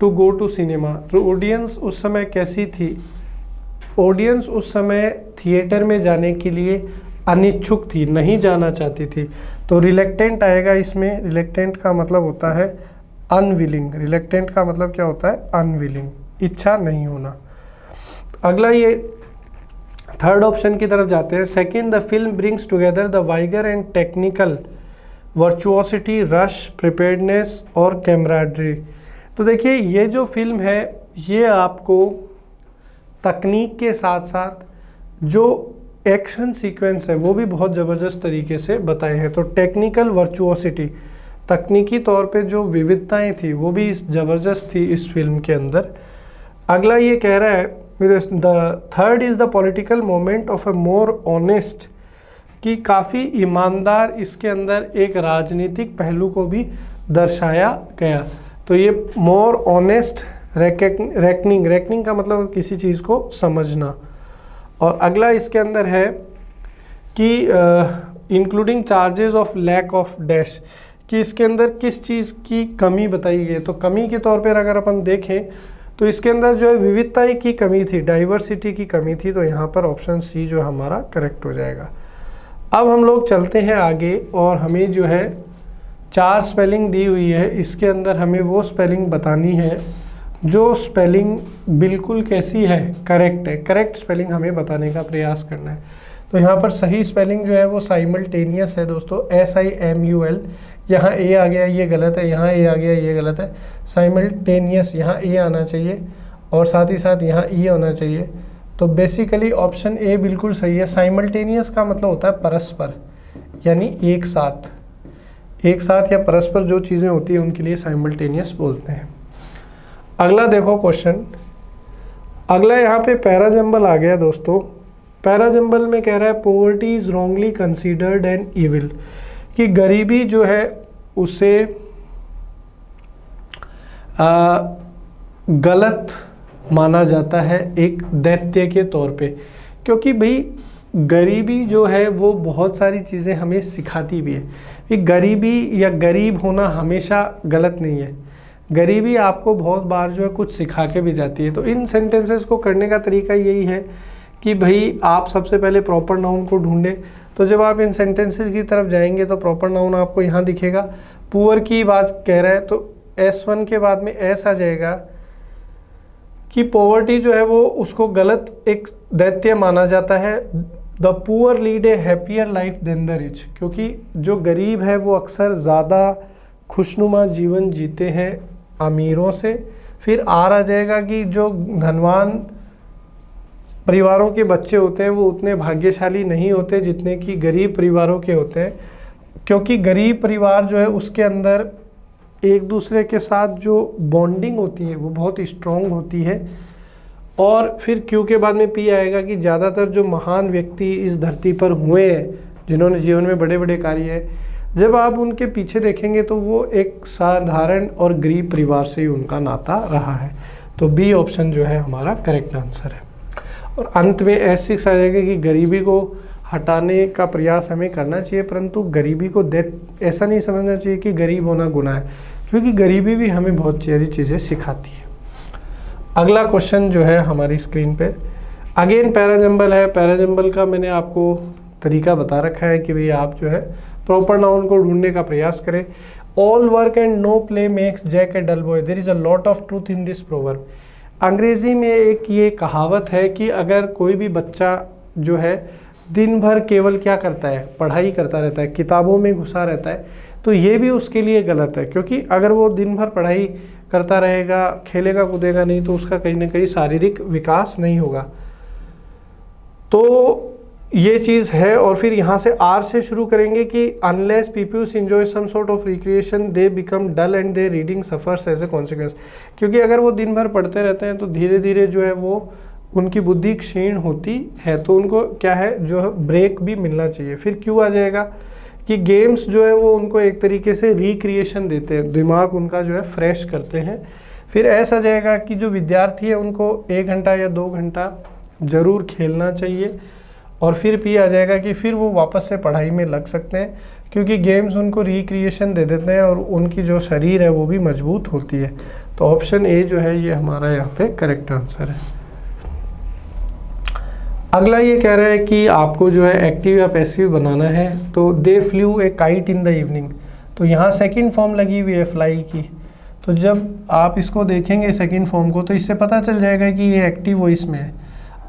to go to cinema. Audience उस समय कैसी थी? ऑडियंस उस समय थिएटर में जाने के लिए अनिच्छुक थी, नहीं जाना चाहती थी। तो रिलेक्टेंट आएगा इसमें। रिलेक्टेंट का मतलब होता है अनविलिंग। रिलेक्टेंट का मतलब क्या होता है? अनविलिंग, इच्छा नहीं होना। अगला ये थर्ड ऑप्शन की तरफ जाते हैं। Second, the film brings together the vigour and technical virtuosity, rush, preparedness और कैमराडरी। तो देखिए ये जो फिल्म है ये आपको तकनीक के साथ साथ जो एक्शन सीक्वेंस है वो भी बहुत ज़बरदस्त तरीके से बताए हैं। तो टेक्निकल वर्चुओसिटी, तकनीकी तौर पे जो विविधताएं थी वो भी ज़बरदस्त थी इस फिल्म के अंदर। अगला ये कह रहा है the third is the political moment of A more honest, कि काफ़ी ईमानदार इसके अंदर एक राजनीतिक पहलू को भी दर्शाया गया। तो ये मोर ऑनेस्ट रेकनिंग का मतलब किसी चीज़ को समझना। और अगला इसके अंदर है कि including charges of lack of dash, कि इसके अंदर किस चीज़ की कमी बताई गई है। तो कमी के तौर पर अगर अपन देखें तो इसके अंदर जो है विविधता की कमी थी, डाइवर्सिटी की कमी थी। तो यहाँ पर ऑप्शन सी जो हमारा करेक्ट हो जाएगा। अब हम लोग चलते हैं आगे और हमें जो है 4 स्पेलिंग दी हुई है, इसके अंदर हमें वो स्पेलिंग बतानी है जो स्पेलिंग बिल्कुल कैसी है, करेक्ट है। करेक्ट स्पेलिंग हमें बताने का प्रयास करना है। तो यहाँ पर सही स्पेलिंग जो है वो साइमल्टेनियस है दोस्तों, SIMUL। यहाँ ए आ गया ये गलत है, यहाँ ए आ गया ये गलत है। साइमल्टेनियस यहाँ ए आना चाहिए और साथ ही साथ यहाँ ई होना चाहिए। तो बेसिकली ऑप्शन ए बिल्कुल सही है। साइमल्टेनियस का मतलब होता है परस्पर, यानी एक साथ या परस्पर जो चीज़ें होती हैं उनके लिए साइमल्टेनियस बोलते हैं। अगला देखो क्वेश्चन, अगला यहाँ पे पैराजंबल आ गया दोस्तों। पैराजंबल में कह रहा है poverty is wrongly considered an evil, कि गरीबी जो है उसे गलत माना जाता है एक दैत्य के तौर पे, क्योंकि भाई गरीबी जो है वो बहुत सारी चीज़ें हमें सिखाती भी है। कि गरीबी या गरीब होना हमेशा गलत नहीं है। गरीबी आपको बहुत बार जो है कुछ सिखा के भी जाती है। तो इन सेंटेंसेस को करने का तरीका यही है कि भाई आप सबसे पहले प्रॉपर नाउन को ढूंढें। तो जब आप इन सेंटेंसेस की तरफ जाएंगे तो प्रॉपर नाउन आपको यहाँ दिखेगा। पुअर की बात कह रहा है तो S1 के बाद में S आ जाएगा कि पॉवर्टी जो है वो उसको गलत एक दैत्य माना जाता है। The poor lead a happier life than the rich, क्योंकि जो गरीब है वो अक्सर ज़्यादा खुशनुमा जीवन जीते हैं अमीरों से। फिर आर आ जाएगा कि जो धनवान परिवारों के बच्चे होते हैं वो उतने भाग्यशाली नहीं होते जितने कि गरीब परिवारों के होते हैं, क्योंकि गरीब परिवार जो है उसके अंदर एक दूसरे के साथ जो बॉन्डिंग होती है वो बहुत स्ट्रॉन्ग होती है। और फिर क्यू के बाद में पी आएगा कि ज़्यादातर जो महान व्यक्ति इस धरती पर हुए हैं जिन्होंने जीवन में बड़े बड़े कार्य, जब आप उनके पीछे देखेंगे तो वो एक साधारण और गरीब परिवार से ही उनका नाता रहा है। तो बी ऑप्शन जो है हमारा करेक्ट आंसर है। और अंत में ऐसी आ जाएगा कि गरीबी को हटाने का प्रयास हमें करना चाहिए, परंतु गरीबी को ऐसा नहीं समझना चाहिए कि गरीब होना गुनाह है, क्योंकि गरीबी भी हमें बहुत सारी चीज़ें सिखाती है। अगला क्वेश्चन जो है हमारी स्क्रीन पे अगेन पैराजंबल है। पैराजंबल का मैंने आपको तरीका बता रखा है कि भाई आप जो है प्रॉपर नाउन को ढूंढने का प्रयास करें। All work and no play makes Jack a dull boy, there is a lot of truth in this proverb. अंग्रेज़ी में एक ये कहावत है कि अगर कोई भी बच्चा जो है दिन भर केवल क्या करता है, पढ़ाई करता रहता है, किताबों में घुसा रहता है, तो ये भी उसके लिए गलत है। क्योंकि अगर वो दिन भर पढ़ाई करता रहेगा, खेलेगा कूदेगा नहीं, तो उसका कहीं ना कहीं शारीरिक विकास नहीं होगा। तो ये चीज़ है। और फिर यहाँ से आर से शुरू करेंगे कि unless peoples enjoy some sort of recreation they become dull and their reading suffers as a consequence. क्योंकि अगर वो दिन भर पढ़ते रहते हैं तो धीरे धीरे जो है वो उनकी बुद्धि क्षीण होती है, तो उनको क्या है जो है ब्रेक भी मिलना चाहिए। फिर क्यों आ जाएगा कि गेम्स जो है वो उनको एक तरीके से रिक्रिएशन देते हैं, दिमाग उनका जो है फ्रेश करते हैं। फिर ऐसा जाएगा कि जो विद्यार्थी है उनको 1 घंटा या 2 घंटा ज़रूर खेलना चाहिए। और फिर पी आ जाएगा कि फिर वो वापस से पढ़ाई में लग सकते हैं, क्योंकि गेम्स उनको रिक्रिएशन दे देते हैं और उनकी जो शरीर है वो भी मजबूत होती है। तो ऑप्शन ए जो है ये हमारा यहाँ पे करेक्ट आंसर है। अगला ये कह रहा है कि आपको जो है एक्टिव या पैसिव बनाना है। तो दे flu A kite in the evening, तो यहाँ सेकंड फॉर्म लगी हुई है फ्लाई की। तो जब आप इसको देखेंगे सेकंड फॉर्म को तो इससे पता चल जाएगा कि ये एक्टिव वॉइस में है।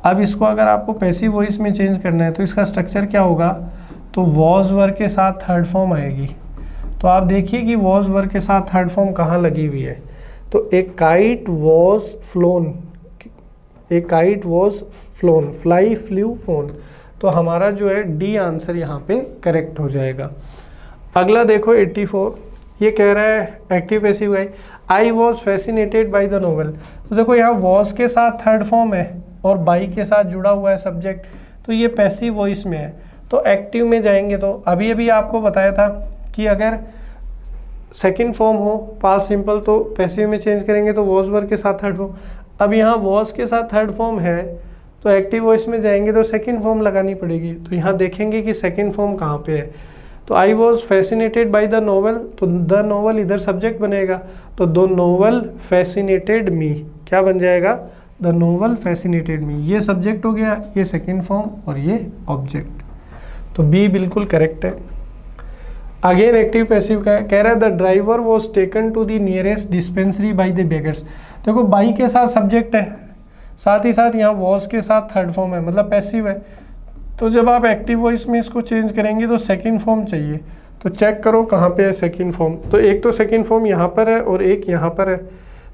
अब इसको अगर आपको पैसिव वॉइस में चेंज करना है तो इसका स्ट्रक्चर क्या होगा, तो वॉज वर्ब के साथ थर्ड फॉर्म आएगी। तो आप देखिए कि वॉज वर्ब के साथ थर्ड फॉर्म कहाँ लगी हुई है। तो ए kite was phloem, A kite was phloem, fly flu phone. तो हमारा जो है डी आंसर यहाँ पे करेक्ट हो जाएगा। अगला देखो 84, ये कह रहा है एक्टिव पैसिव है। I was fascinated by the novel. तो देखो यहाँ वॉज के साथ थर्ड फॉर्म है और बाई के साथ जुड़ा हुआ है सब्जेक्ट, तो ये पैसिव वॉइस में है। तो एक्टिव में जाएंगे तो अभी आपको बताया था कि अगर सेकंड फॉर्म हो पास्ट सिंपल तो पैसिव में चेंज करेंगे तो वॉज वर्ब के साथ थर्ड फॉर्म। अब यहाँ वॉज के साथ थर्ड फॉर्म है तो एक्टिव वॉइस में जाएंगे तो सेकंड फॉर्म लगानी पड़ेगी। तो यहाँ देखेंगे कि सेकंड फॉर्म कहाँ पे है। तो I was fascinated by the novel, तो द नोवेल इधर सब्जेक्ट बनेगा, तो द नोवेल फैसिनेटेड मी क्या बन जाएगा, द नोवेल फैसिनेटेड मी। ये सब्जेक्ट हो गया, ये सेकंड फॉर्म और ये ऑब्जेक्ट। तो बी बिल्कुल करेक्ट है। अगेन एक्टिव पैसिव का कह रहा है the driver was taken to the nearest dispensary by the beggars. देखो बाई के साथ सब्जेक्ट है, साथ ही साथ यहाँ वॉज के साथ थर्ड फॉर्म है, मतलब पैसिव है। तो जब आप एक्टिव वॉइस में इसको चेंज करेंगे तो सेकंड फॉर्म चाहिए। तो चेक करो कहाँ पे है सेकंड फॉर्म। तो एक तो सेकंड फॉर्म यहाँ पर है और एक यहाँ पर है।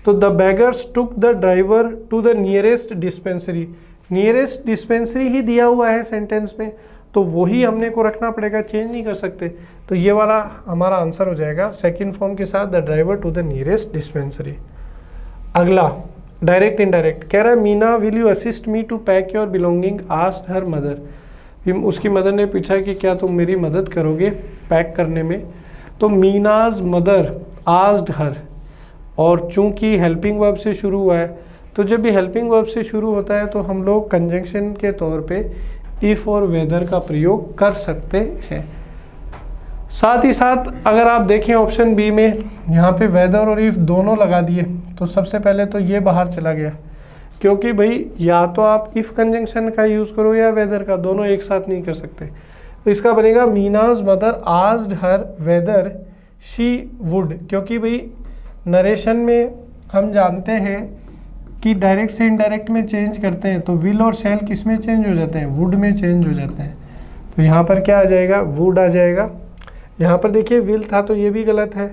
तो the beggars took the driver to the nearest dispensary, nearest dispensary ही दिया हुआ है सेंटेंस में, तो वही हमने को रखना पड़ेगा, चेंज नहीं कर सकते। तो ये वाला हमारा आंसर हो जाएगा सेकंड फॉर्म के साथ the driver to the nearest dispensary. अगला डायरेक्ट इनडायरेक्ट कह रहा है Meena will you assist me to pack your belonging, asked her mother. उसकी मदर ने पूछा कि क्या तुम मेरी मदद करोगे पैक करने में। तो मीनाज मदर आस्क्ड हर, और चूंकि हेल्पिंग वर्ब से शुरू हुआ है तो जब भी हेल्पिंग वर्ब से शुरू होता है तो हम लोग कंजंक्शन के तौर पे इफ़ और वेदर का प्रयोग कर सकते हैं। साथ ही साथ अगर आप देखें ऑप्शन बी में यहाँ पे वेदर और इफ़ दोनों लगा दिए, तो सबसे पहले तो ये बाहर चला गया, क्योंकि भाई या तो आप इफ़ कंजंक्शन का यूज़ करो या वेदर का, दोनों एक साथ नहीं कर सकते। तो इसका बनेगा Meena's mother asked her whether she would, क्योंकि भाई नरेशन में हम जानते हैं कि डायरेक्ट से इनडायरेक्ट में चेंज करते हैं तो विल और शैल किस में चेंज हो जाते हैं, वुड में चेंज हो जाते हैं। तो यहाँ पर क्या आ जाएगा, वुड आ जाएगा। यहाँ पर देखिए विल था तो ये भी गलत है,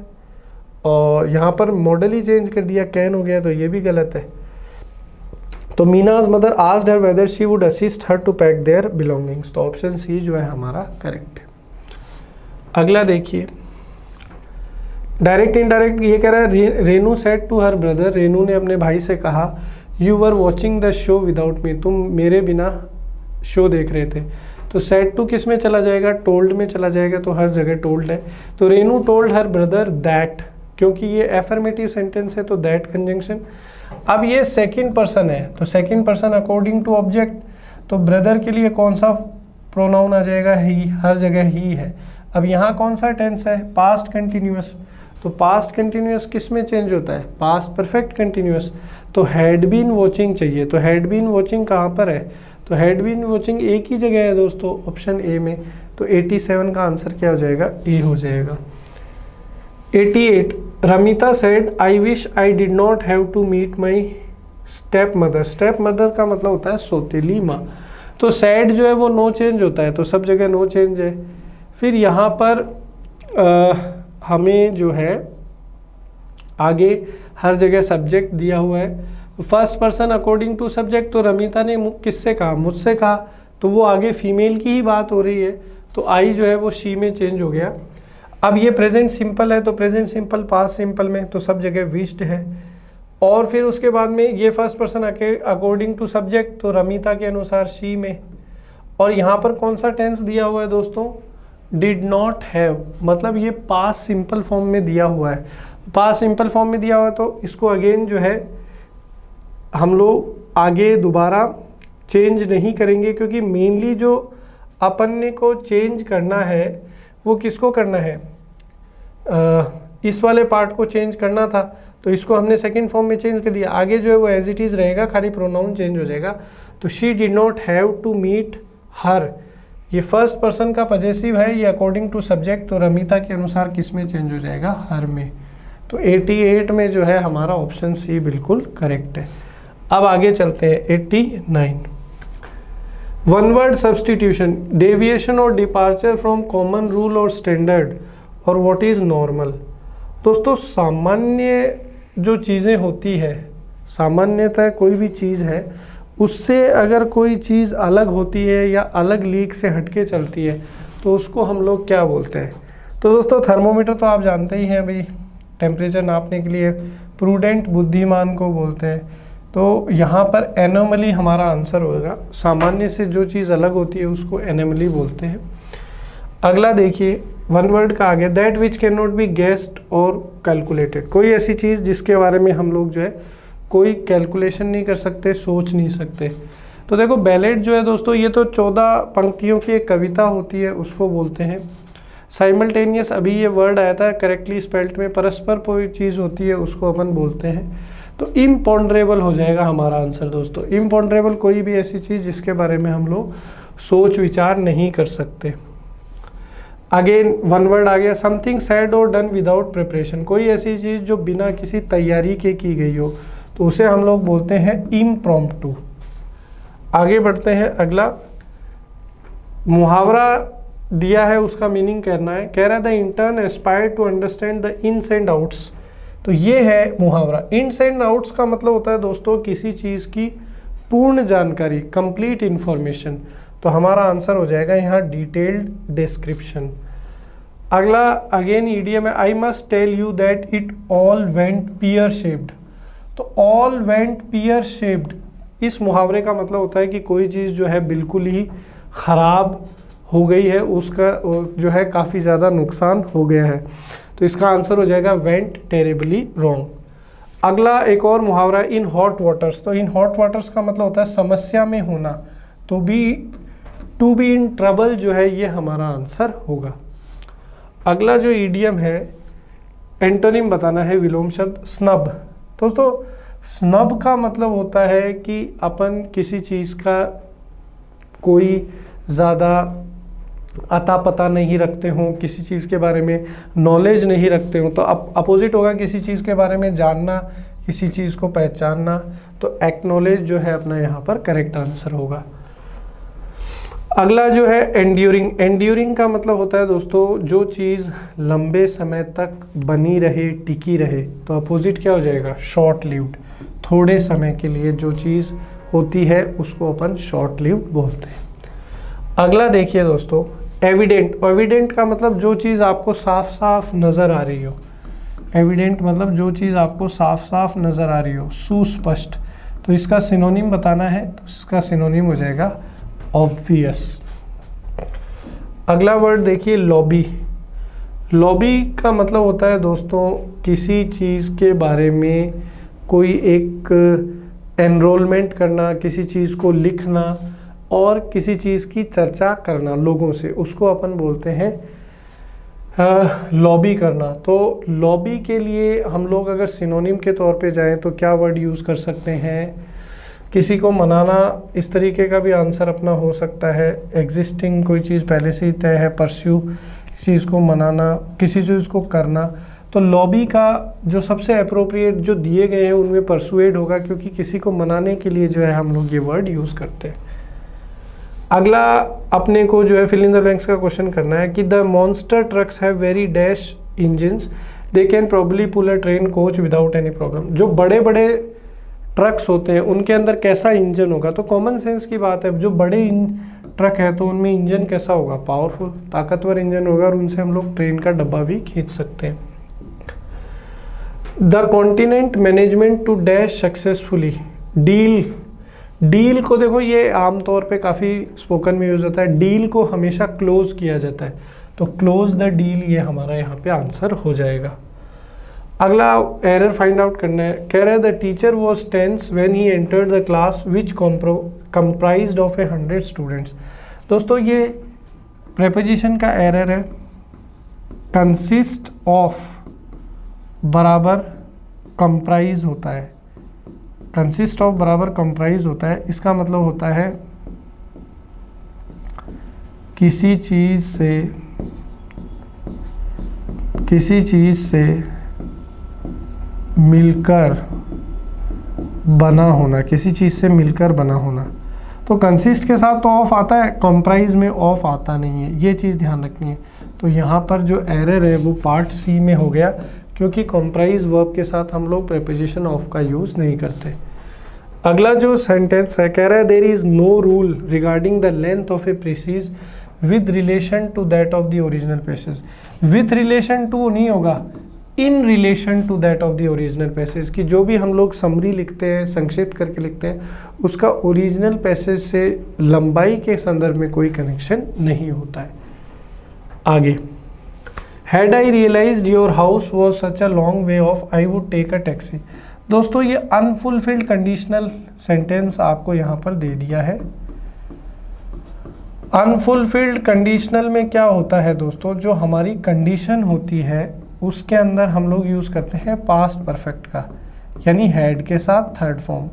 और यहाँ पर मॉडल ही चेंज कर दिया कैन हो गया तो ये भी गलत है। तो Meena's mother asked her whether she would assist her to pack their belongings. तो ऑप्शन सी जो है हमारा करेक्ट है। अगला देखिए डायरेक्ट इनडायरेक्ट, ये कह रहा है Renu said to her brother, Renu ने अपने भाई से कहा you were watching the show without me, तुम मेरे बिना शो देख रहे थे। तो सेड टू किस में चला जाएगा, टोल्ड में चला जाएगा, तो हर जगह टोल्ड है। तो Renu told her brother that, क्योंकि ये एफर्मेटिव सेंटेंस है तो दैट कंजंक्शन। अब ये सेकंड पर्सन है तो second person according to object, तो ब्रदर के लिए कौन सा प्रोनाउन आ जाएगा, ही, हर जगह ही है। अब यहाँ कौन सा टेंस है, पास्ट कंटिन्यूअस, तो पास्ट कंटिन्यूअस किस में चेंज होता है, पास्ट परफेक्ट कंटिन्यूअस। तो हैड बीन वॉचिंग चाहिए, तो हैड बीन वॉचिंग कहाँ पर है, तो हैड बीन वॉचिंग एक ही जगह है दोस्तों, ऑप्शन ए में। तो 87 का आंसर क्या हो जाएगा, ए हो जाएगा। 88 Ramita said I wish I did not have to meet my step mother, step mother का मतलब होता है सौतेली माँ। तो सैड जो है वो नो चेंज होता है, तो सब जगह नो चेंज है। फिर यहाँ पर हमें जो है आगे हर जगह सब्जेक्ट दिया हुआ है, first person according to subject. तो रमिता ने किससे कहा, मुझसे कहा, तो वो आगे फीमेल की ही बात हो रही है, तो आई जो है वो शी में चेंज हो गया। अब ये प्रेजेंट सिंपल है, तो प्रेजेंट सिंपल पास्ट सिंपल में तो सब जगह विश्ड है। और फिर उसके बाद में ये first person according to subject, तो रमिता के अनुसार शी में। और यहाँ पर कौन सा टेंस दिया हुआ है दोस्तों, डिड नॉट हैव, मतलब ये पास्ट सिंपल फॉर्म में दिया हुआ है। पास्ट सिंपल फॉर्म में दिया हुआ है तो इसको अगेन जो है हम लोग आगे दोबारा चेंज नहीं करेंगे, क्योंकि मेनली जो अपन ने को चेंज करना है वो किसको करना है, इस वाले पार्ट को चेंज करना था, तो इसको हमने सेकंड फॉर्म में चेंज कर दिया। आगे जो है वो एज इट इज़ रहेगा, खाली प्रोनाउन चेंज हो जाएगा। तो she did not have to meet her, ये फर्स्ट पर्सन का पजेसिव है, ये अकॉर्डिंग टू सब्जेक्ट, तो रमिता के अनुसार किस में चेंज हो जाएगा, हर में। तो 88 में जो है हमारा ऑप्शन सी बिल्कुल करेक्ट है। अब आगे चलते हैं 89। वन वर्ड सब्सटीट्यूशन, डेविएशन और डिपार्चर फ्रॉम कॉमन रूल और स्टैंडर्ड, और व्हाट इज़ नॉर्मल। दोस्तों सामान्य जो चीज़ें होती है, सामान्यतः कोई भी चीज़ है, उससे अगर कोई चीज़ अलग होती है या अलग लीक से हटके चलती है तो उसको हम लोग क्या बोलते हैं। तो दोस्तों थर्मोमीटर तो आप जानते ही हैं भाई, टेम्परेचर नापने के लिए, प्रूडेंट बुद्धिमान को बोलते हैं। तो यहाँ पर एनोमली हमारा आंसर होगा, सामान्य से जो चीज़ अलग होती है उसको एनोमली बोलते हैं। अगला देखिए वन वर्ड का आगे, that which can not be guessed और कैलकुलेटेड, कोई ऐसी चीज़ जिसके बारे में हम लोग जो है कोई कैलकुलेशन नहीं कर सकते, सोच नहीं सकते। तो देखो बैलेट जो है दोस्तों, ये तो 14 पंक्तियों की एक कविता होती है, उसको बोलते हैं। साइमल्टेनियस, अभी ये वर्ड आया था करेक्टली स्पेल्ड में, परस्पर कोई चीज़ होती है उसको अपन बोलते हैं। तो इम्पॉन्डरेबल हो जाएगा हमारा आंसर दोस्तों। इम्पॉन्डरेबल कोई भी ऐसी चीज़ जिसके बारे में हम लोग सोच विचार नहीं कर सकते। अगेन वन वर्ड आ गया, समथिंग सैड और डन विदाउट प्रिपरेशन, कोई ऐसी चीज़ जो बिना किसी तैयारी के की गई हो, तो उसे हम लोग बोलते हैं इम्प्रॉम्प्टू। आगे बढ़ते हैं, अगला मुहावरा दिया है, उसका मीनिंग करना है। कह रहा है the intern aspire to understand the ins and outs, तो ये है मुहावरा। इन्स एंड आउट्स का मतलब होता है दोस्तों किसी चीज़ की पूर्ण जानकारी, कंप्लीट इंफॉर्मेशन। तो हमारा आंसर हो जाएगा यहाँ डिटेल्ड डिस्क्रिप्शन। अगला अगेन ईडीएम है, I must tell you that it all went pear shaped. तो ऑल वेंट पियर शेप्ड, इस मुहावरे का मतलब होता है कि कोई चीज़ जो है बिल्कुल ही ख़राब हो गई है, उसका जो है काफ़ी ज़्यादा नुकसान हो गया है। तो इसका आंसर हो जाएगा वेंट टेरेबली रॉन्ग। अगला एक और मुहावरा, इन हॉट वाटर्स। तो इन हॉट वाटर्स का मतलब होता है समस्या में होना, तो टू बी इन ट्रबल जो है ये हमारा आंसर होगा। अगला जो ईडियम है, एंटोनिम बताना है, विलोम शब्द स्नब। दोस्तों स्नब का मतलब होता है कि अपन किसी चीज़ का कोई ज़्यादा अता पता नहीं रखते हों, किसी चीज़ के बारे में नॉलेज नहीं रखते हों, तो अपोजिट होगा किसी चीज़ के बारे में जानना, किसी चीज़ को पहचानना। तो एक्नॉलेज जो है अपना यहाँ पर करेक्ट आंसर होगा। अगला जो है एंड्यूरिंग। एंड्यूरिंग का मतलब होता है दोस्तों जो चीज़ लंबे समय तक बनी रहे, टिकी रहे। तो अपोजिट क्या हो जाएगा, शॉर्ट लिव्ड। थोड़े समय के लिए जो चीज़ होती है उसको अपन शॉर्ट लिव्ड बोलते हैं। अगला देखिए दोस्तों एविडेंट। एविडेंट का मतलब जो चीज़ आपको साफ साफ नज़र आ रही हो। एविडेंट मतलब जो चीज़ आपको साफ साफ नज़र आ रही हो, सुस्पष्ट। तो इसका सिनोनिम बताना है, तो इसका सिनोनिम हो जाएगा ऑब्वियस। अगला वर्ड देखिए लॉबी। लॉबी का मतलब होता है दोस्तों किसी चीज़ के बारे में कोई एक एनरोलमेंट करना, किसी चीज़ को लिखना और किसी चीज़ की चर्चा करना लोगों से, उसको अपन बोलते हैं लॉबी करना। तो लॉबी के लिए हम लोग अगर सिनोनिम के तौर पे जाएं तो क्या वर्ड यूज़ कर सकते हैं, किसी को मनाना, इस तरीके का भी आंसर अपना हो सकता है। एग्जिस्टिंग, कोई चीज़ पहले से ही तय है। परस्यू, किसी चीज़ को मनाना, किसी चीज़ को करना। तो लॉबी का जो सबसे अप्रोप्रिएट जो दिए गए हैं उनमें परसुएड होगा, क्योंकि किसी को मनाने के लिए जो है हम लोग ये वर्ड यूज़ करते हैं। अगला अपने को जो है फिल इन द ब्लैंक्स का क्वेश्चन करना है कि the monster trucks have very dash engines, they can probably pull a train coach without any problem. जो बड़े बड़े ट्रक्स होते हैं उनके अंदर कैसा इंजन होगा, तो कॉमन सेंस की बात है, जो बड़े ट्रक है तो उनमें इंजन कैसा होगा, पावरफुल ताकतवर इंजन होगा, और उनसे हम लोग ट्रेन का डब्बा भी खींच सकते हैं। The continent management to dash successfully deal को देखो, ये आमतौर पे काफ़ी स्पोकन में यूज होता है, डील को हमेशा क्लोज किया जाता है, तो क्लोज द डील ये हमारा यहाँ पे आंसर हो जाएगा। अगला एरर फाइंड आउट करना है, कह रहा है the teacher was tense when he entered the class which comprised of 100 students. दोस्तों ये प्रेपोजिशन का एरर है, कंसिस्ट ऑफ बराबर कंप्राइज होता है, कंसिस्ट ऑफ बराबर कंप्राइज होता है, इसका मतलब होता है किसी चीज़ से मिलकर बना होना, किसी चीज़ से मिलकर बना होना। तो कंसिस्ट के साथ तो ऑफ आता है, कंप्राइज में ऑफ आता नहीं है, ये चीज़ ध्यान रखनी है। तो यहाँ पर जो एरर है वो पार्ट सी में हो गया, क्योंकि कंप्राइज वर्ब के साथ हम लोग प्रेपोजिशन ऑफ का यूज़ नहीं करते। अगला जो सेंटेंस है, कह रहा है there is no rule regarding the length of a precis with relation to that of the original passage. With relation to नहीं होगा, in relation to that of the original passage, की जो भी हम लोग समरी लिखते हैं, संक्षिप्त करके लिखते हैं, उसका ओरिजिनल पैसेज से लंबाई के संदर्भ में कोई कनेक्शन नहीं होता है। आगे, had I realized your house was such a long way off I would take a taxi. दोस्तों ये अनफुलफिल्ड कंडीशनल सेंटेंस आपको यहाँ पर दे दिया है। अनफुलफिल्ड कंडीशनल में क्या होता है दोस्तों, जो हमारी कंडीशन होती है उसके अंदर हम लोग यूज़ करते हैं पास्ट परफेक्ट का, यानी हैड के साथ थर्ड फॉर्म,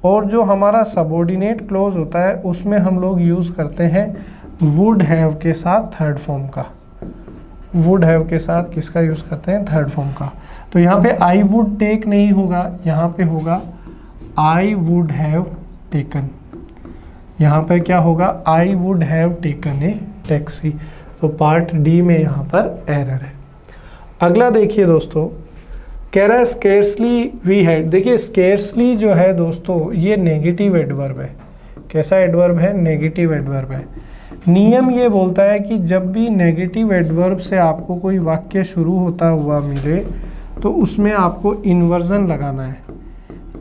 और जो हमारा सबऑर्डिनेट क्लोज होता है उसमें हम लोग यूज़ करते हैं वुड हैव के साथ थर्ड फॉर्म का। वुड हैव के साथ किसका यूज़ करते हैं, थर्ड फॉर्म का। तो यहाँ पे आई वुड टेक नहीं होगा, यहाँ पे होगा आई वुड हैव टेकन। यहाँ पर क्या होगा, I would have taken a taxi. तो पार्ट डी में यहाँ पर एरर है। अगला देखिए दोस्तों, कह रहा है स्केर्सली वी हैड। देखिए स्केर्सली जो है दोस्तों ये नेगेटिव एडवर्ब है। कैसा एडवर्ब है, नेगेटिव एडवर्ब है। नियम ये बोलता है कि जब भी नेगेटिव एडवर्ब से आपको कोई वाक्य शुरू होता हुआ मिले तो उसमें आपको इन्वर्जन लगाना है।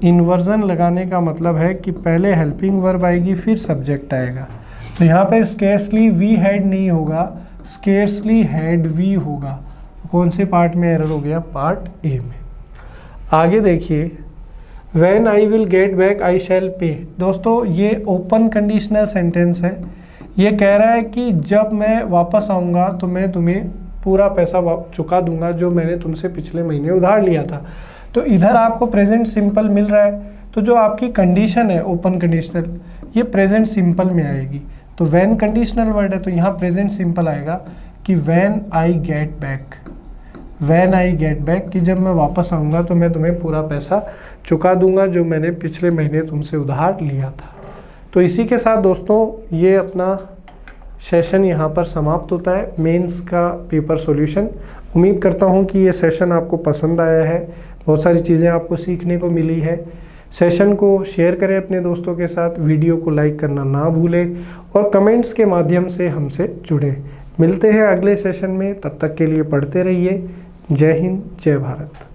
इन्वर्जन लगाने का मतलब है कि पहले हेल्पिंग वर्ब आएगी फिर सब्जेक्ट आएगा। तो यहाँ पर स्केर्सली वी हैड नहीं होगा, स्केर्सली हैड वी होगा। कौन से पार्ट में एरर हो गया, पार्ट ए में। आगे देखिए, when I will get back I shall pay. दोस्तों ये ओपन कंडीशनल सेंटेंस है। ये कह रहा है कि जब मैं वापस आऊँगा तो मैं तुम्हें पूरा पैसा चुका दूंगा जो मैंने तुमसे पिछले महीने उधार लिया था। तो इधर आपको प्रेजेंट सिंपल मिल रहा है, तो जो आपकी कंडीशन है ओपन कंडीशनल ये प्रेजेंट सिंपल में आएगी। तो व्हेन कंडीशनल वर्ड है तो यहाँ प्रेजेंट सिंपल आएगा कि when I get back, when I get back, कि जब मैं वापस आऊँगा तो मैं तुम्हें पूरा पैसा चुका दूंगा जो मैंने पिछले महीने तुमसे उधार लिया था। तो इसी के साथ दोस्तों ये अपना सेशन यहाँ पर समाप्त होता है, मेंस का पेपर सॉल्यूशन। उम्मीद करता हूँ कि ये सेशन आपको पसंद आया है, बहुत सारी चीज़ें आपको सीखने को मिली है। सेशन को शेयर करें अपने दोस्तों के साथ, वीडियो को लाइक करना ना भूलें और कमेंट्स के माध्यम से हमसे जुड़ें। मिलते हैं अगले सेशन में, तब तक के लिए पढ़ते रहिए। जय हिंद, जय भारत।